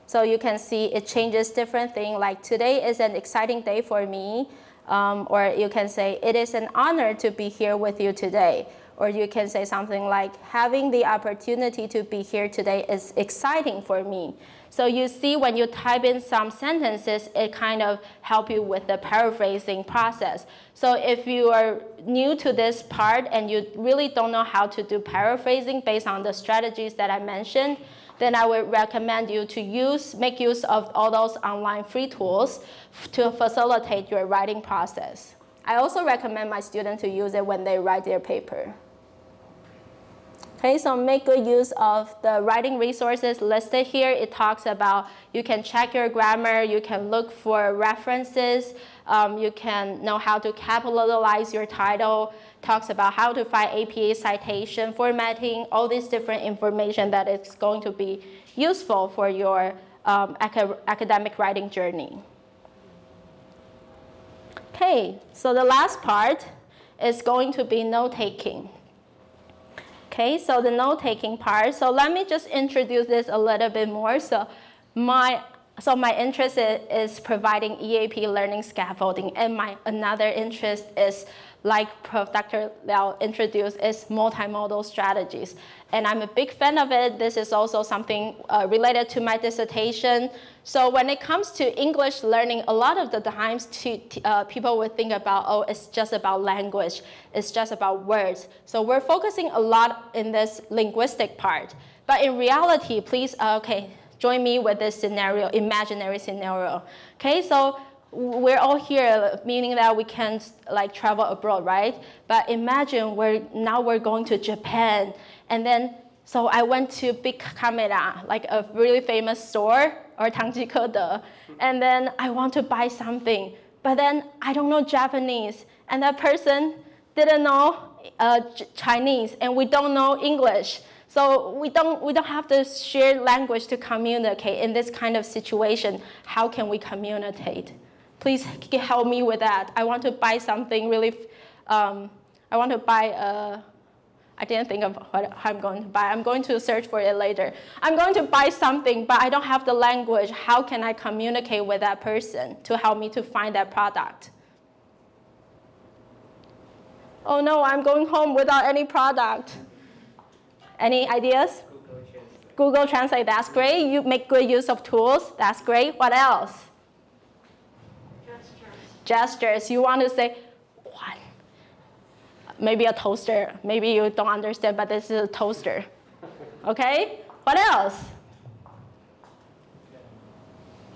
So you can see it changes different things, like today is an exciting day for me. Or you can say, it is an honor to be here with you today. Or you can say something like, having the opportunity to be here today is exciting for me. So you see when you type in some sentences, it kind of helps you with the paraphrasing process. So if you are new to this part and you really don't know how to do paraphrasing based on the strategies that I mentioned, then I would recommend you to make use of all those online free tools to facilitate your writing process. I also recommend my students to use it when they write their paper. Okay, so make good use of the writing resources listed here. It talks about you can check your grammar, you can look for references, you can know how to capitalize your title, talks about how to find APA citation, formatting, all this different information that is going to be useful for your academic writing journey. Okay, so the last part is going to be note-taking. Okay, so the note-taking part. So let me just introduce this a little bit more. So my interest is providing EAP learning scaffolding, and my another interest is, like Prof. Dr. Liao introduced, is multimodal strategies. And I'm a big fan of it. This is also something related to my dissertation. So when it comes to English learning, a lot of the times people would think about, oh, it's just about language. It's just about words. So we're focusing a lot in this linguistic part. But in reality, please, join me with this scenario, imaginary scenario. Okay, so we're all here, meaning that we can travel abroad, right? But imagine now we're going to Japan, and then so I went to Big Camera, like a really famous store, or Tangjikode, and then I want to buy something, but then I don't know Japanese, and that person didn't know Chinese, and we don't know English. So we don't have the shared language to communicate. In this kind of situation, how can we communicate? Please help me with that. I want to buy something really, I want to buy I didn't think of what I'm going to buy. I'm going to search for it later. I'm going to buy something, but I don't have the language. How can I communicate with that person to help me to find that product? Oh no, I'm going home without any product. Any ideas? Google Translate, that's great. You make good use of tools, that's great. What else? Gestures. You want to say, what? Maybe a toaster. Maybe you don't understand, but this is a toaster. Okay? What else?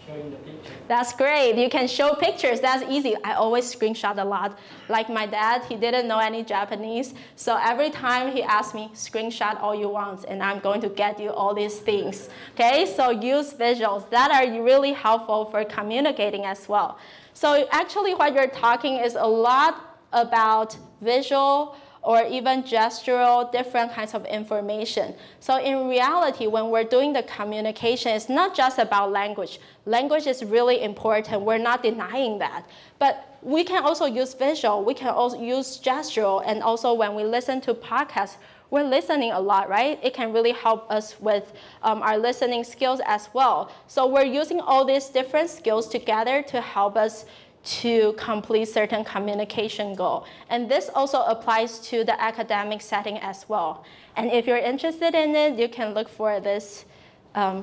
Showing the picture. That's great. You can show pictures. That's easy. I always screenshot a lot. Like my dad, he didn't know any Japanese. So every time he asked me, screenshot all you want, and I'm going to get you all these things. Okay? So use visuals. That are really helpful for communicating as well. So actually what you're talking is a lot about visual or even gestural, different kinds of information. So in reality, when we're doing the communication, it's not just about language. Language is really important. We're not denying that. But we can also use visual. We can also use gestural. And also when we listen to podcasts, we're listening a lot, right? It can really help us with our listening skills as well. So we're using all these different skills together to help us to complete certain communication goal. And this also applies to the academic setting as well. And if you're interested in it, you can look for this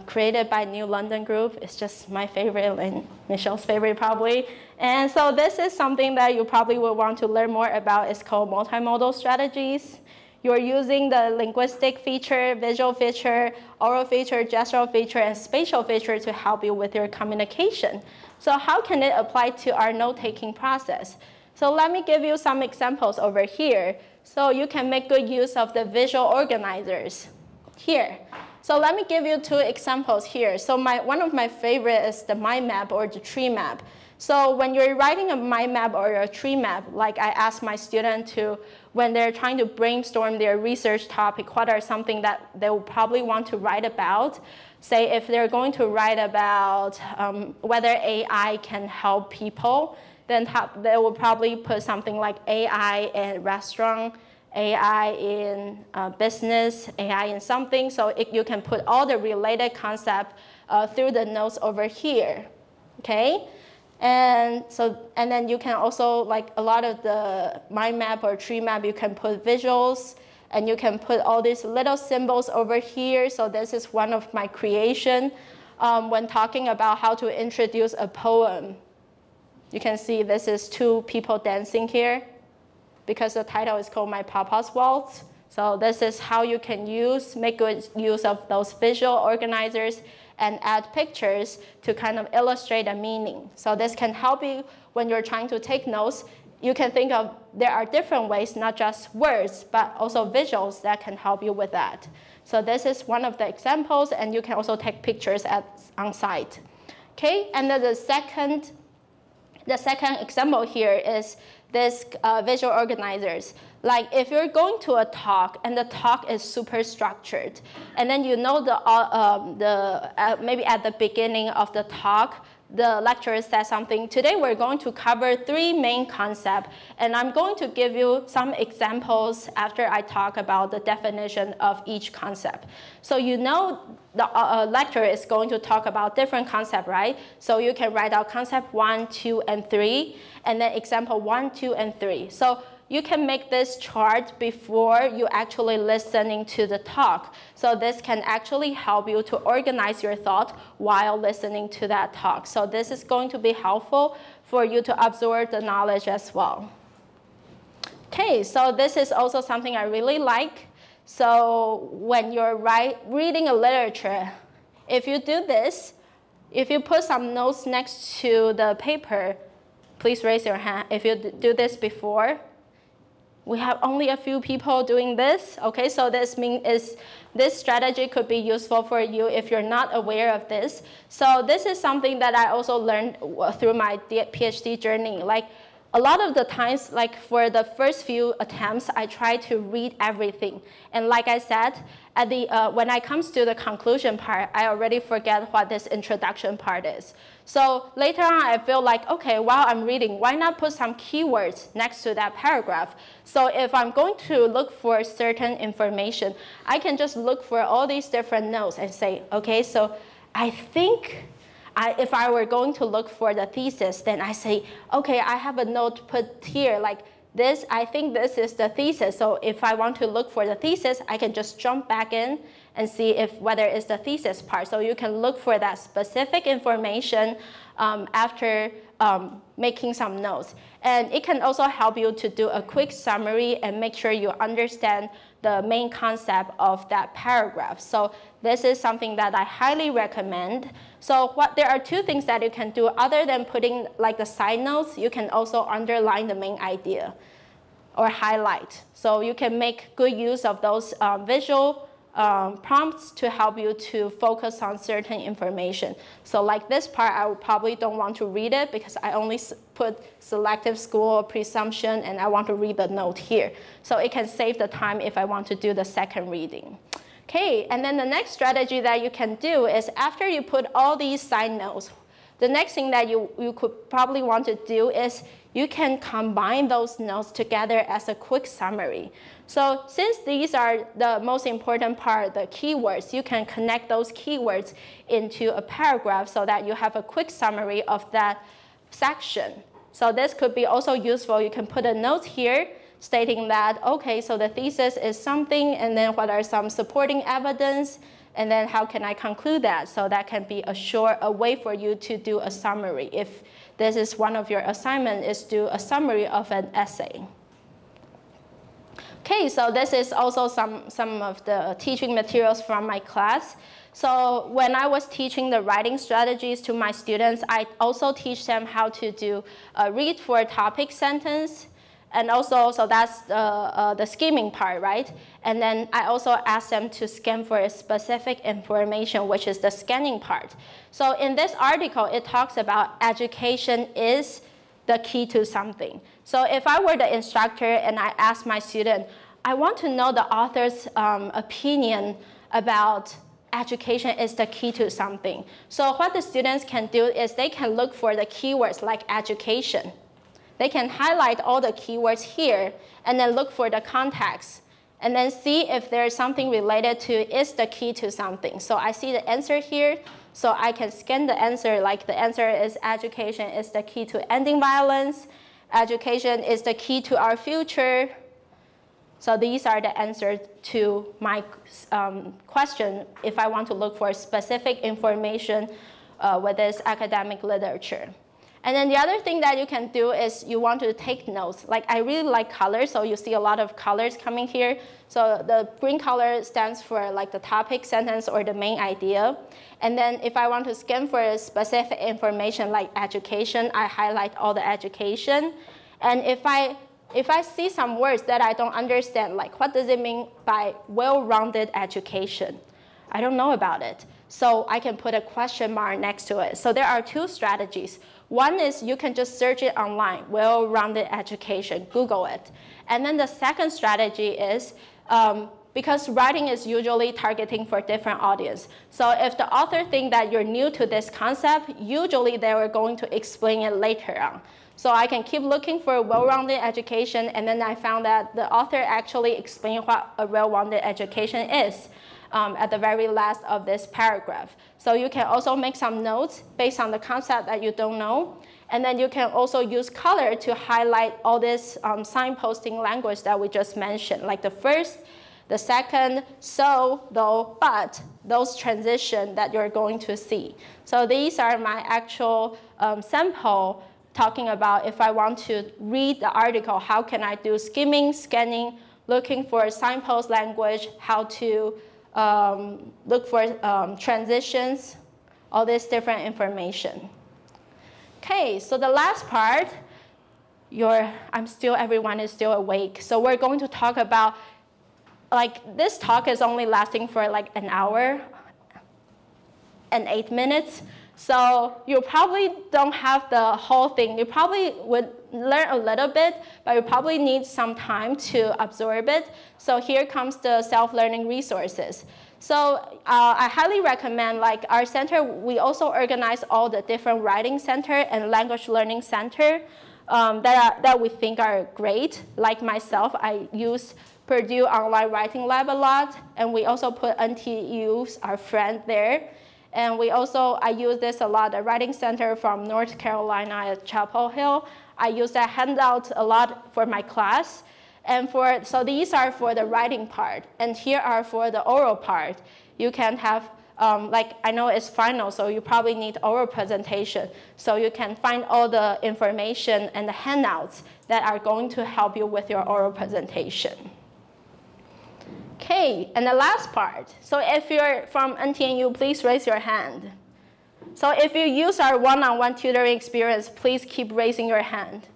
created by New London Group. It's just my favorite and Michelle's favorite probably. And so this is something that you probably will want to learn more about. It's called multimodal strategies. You're using the linguistic feature, visual feature, oral feature, gestural feature, and spatial feature to help you with your communication. So how can it apply to our note-taking process? So let me give you some examples over here. So you can make good use of the visual organizers here. So let me give you two examples here. So one of my favorite is the mind map or the tree map. So when you're writing a mind map or a tree map, like I ask my student to, when they're trying to brainstorm their research topic, what are something that they will probably want to write about? say if they're going to write about whether AI can help people, then they will probably put something like AI in restaurant, AI in business, AI in something. So you can put all the related concepts through the notes over here, okay? And then you can also, like a lot of the mind map or tree map, you can put visuals, and you can put all these little symbols over here. So this is one of my creation when talking about how to introduce a poem. You can see this is 2 people dancing here because the title is called My Papa's Waltz. So this is how you can make good use of those visual organizers and add pictures to kind of illustrate a meaning. So this can help you when you're trying to take notes. You can think of there are different ways, not just words, but also visuals that can help you with that. So this is one of the examples, and you can also take pictures on site. Okay, and then the second example here is this visual organizers. Like if you're going to a talk and the talk is super structured, and then you know maybe at the beginning of the talk, the lecturer says something. Today we're going to cover 3 main concepts, and I'm going to give you some examples after I talk about the definition of each concept. So you know the lecturer is going to talk about different concepts, right? So you can write out concept 1, 2, and 3, and then example 1, 2, and 3. So you can make this chart before you actually listening to the talk. So this can actually help you to organize your thought while listening to that talk. So this is going to be helpful for you to absorb the knowledge as well. Okay, so this is also something I really like. So when you're reading a literature, if you do this, if you put some notes next to the paper, please raise your hand if you do this before. We have only a few people doing this. Okay, so this means this strategy could be useful for you if you're not aware of this. So this is something that I also learned through my PhD journey. Like a lot of the times, like for the first few attempts, I try to read everything. And like I said, at when it comes to the conclusion part, I already forget what this introduction part is. So later on, I feel like, okay, while I'm reading, why not put some keywords next to that paragraph? So if I'm going to look for certain information, I can just look for all these different notes and say, okay, so I think if I were going to look for the thesis, then I say, okay, I have a note put here, like this, I think this is the thesis. So if I want to look for the thesis, I can just jump back in and see whether it's the thesis part. So you can look for that specific information after making some notes. And it can also help you to do a quick summary and make sure you understand the main concept of that paragraph. So this is something that I highly recommend. So there are 2 things that you can do other than putting like the side notes. You can also underline the main idea or highlight. So you can make good use of those visual prompts to help you to focus on certain information. So like this part, I probably don't want to read it because I only put selective school presumption and I want to read the note here. So it can save the time if I want to do the second reading. Okay, and then the next strategy that you can do is after you put all these side notes, the next thing that you could probably want to do is you can combine those notes together as a quick summary. So since these are the most important part, the keywords, you can connect those keywords into a paragraph so that you have a quick summary of that section. So this could be also useful. You can put a note here stating that, okay, so the thesis is something, and then what are some supporting evidence, and then how can I conclude that? So that can be a way for you to do a summary. If this is one of your assignments, is do a summary of an essay. Okay, so this is also some of the teaching materials from my class. So when I was teaching the writing strategies to my students, I also teach them how to do a read for a topic sentence. And also, so that's the skimming part, right? And then I also ask them to scan for a specific information, which is the scanning part. So in this article, it talks about education is the key to something. So if I were the instructor and I asked my student, I want to know the author's opinion about education is the key to something. So what the students can do is they can look for the keywords like education. They can highlight all the keywords here and then look for the context and then see if there's something related to is the key to something. So I see the answer here, so I can scan the answer, like the answer is education is the key to ending violence, education is the key to our future. So these are the answers to my question if I want to look for specific information with this academic literature. And then the other thing that you can do is you want to take notes. Like I really like colors, so you see a lot of colors coming here. So the green color stands for like the topic, sentence, or the main idea. And then if I want to scan for specific information like education, I highlight all the education. And if I see some words that I don't understand, like what does it mean by well-rounded education? I don't know about it. So I can put a question mark next to it. So there are two strategies. One is you can just search it online, well-rounded education, Google it. And then the second strategy is, because writing is usually targeting for different audience. So if the author thinks that you're new to this concept, usually they are going to explain it later on. So I can keep looking for well-rounded education, and then I found that the author actually explained what a well-rounded education is at the very last of this paragraph. So you can also make some notes based on the concept that you don't know. And then you can also use color to highlight all this signposting language that we just mentioned, like the first, the second, so, though, but, those transitions that you're going to see. So these are my actual sample talking about if I want to read the article, how can I do skimming, scanning, looking for signpost language, how to look for transitions, all this different information. Okay, so the last part, everyone is still awake. So we're going to talk about, like this talk is only lasting for like an hour and 8 minutes. So you probably don't have the whole thing. You probably would learn a little bit, but you probably need some time to absorb it. So here comes the self-learning resources. So I highly recommend, like our center, we also organize all the different writing center and language learning center that we think are great. Like myself, I use Purdue Online Writing Lab a lot, and we also put NTNU, our friend there. And I use this a lot, the Writing Center from North Carolina at Chapel Hill. I use that handout a lot for my class. And so these are for the writing part. And here are for the oral part. You can have, like I know it's final, so you probably need oral presentation. So you can find all the information and the handouts that are going to help you with your oral presentation. Okay, and the last part. So if you're from NTNU, please raise your hand. So if you use our one-on-one tutoring experience, please keep raising your hand.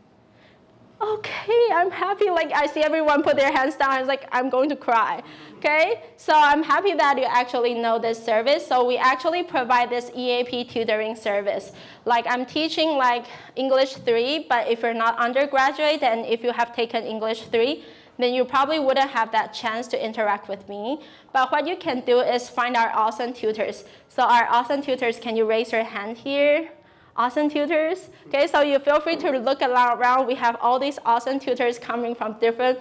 Okay, I'm happy. Like I see everyone put their hands down. I was like, I'm going to cry. Okay, so I'm happy that you actually know this service. So we actually provide this EAP tutoring service. Like I'm teaching like English 3, but if you're not undergraduate and if you have taken English 3, then you probably wouldn't have that chance to interact with me. But what you can do is find our awesome tutors. So our awesome tutors, can you raise your hand here? Awesome tutors. Okay, so you feel free to look around. We have all these awesome tutors coming from different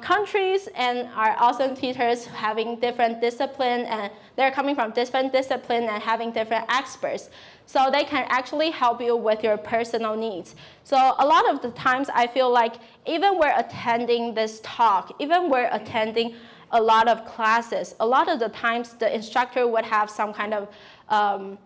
countries, and our awesome tutors having different discipline, and they're coming from different discipline and having different experts. So they can actually help you with your personal needs. So a lot of the times I feel like even we're attending this talk, even we're attending a lot of classes, a lot of the times the instructor would have some kind of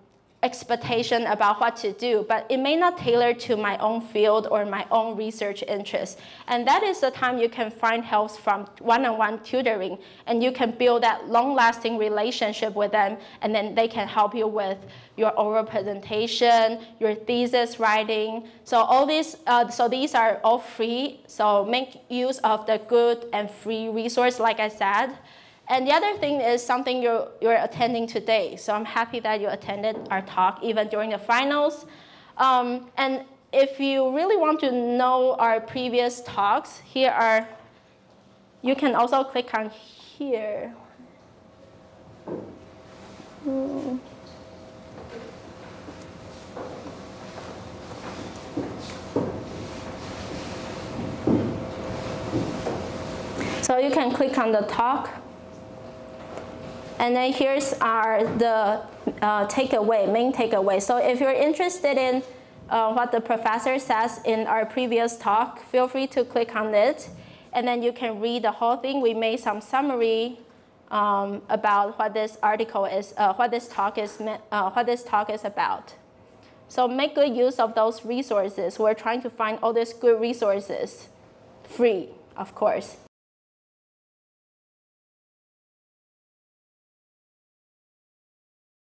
expectation about what to do, but it may not tailor to my own field or my own research interest. And that is the time you can find help from one-on-one tutoring, and you can build that long-lasting relationship with them, and then they can help you with your oral presentation, your thesis writing. So all these, so these are all free. So make use of the good and free resource, like I said. And the other thing is something you're attending today. So I'm happy that you attended our talk even during the finals. And if you really want to know our previous talks, here are, you can also click on here. So you can click on the talk. And then here's the main takeaway. So if you're interested in what the professor says in our previous talk, feel free to click on it. And then you can read the whole thing. We made some summary about what this article is, what this talk is about. So make good use of those resources. We're trying to find all these good resources, free, of course.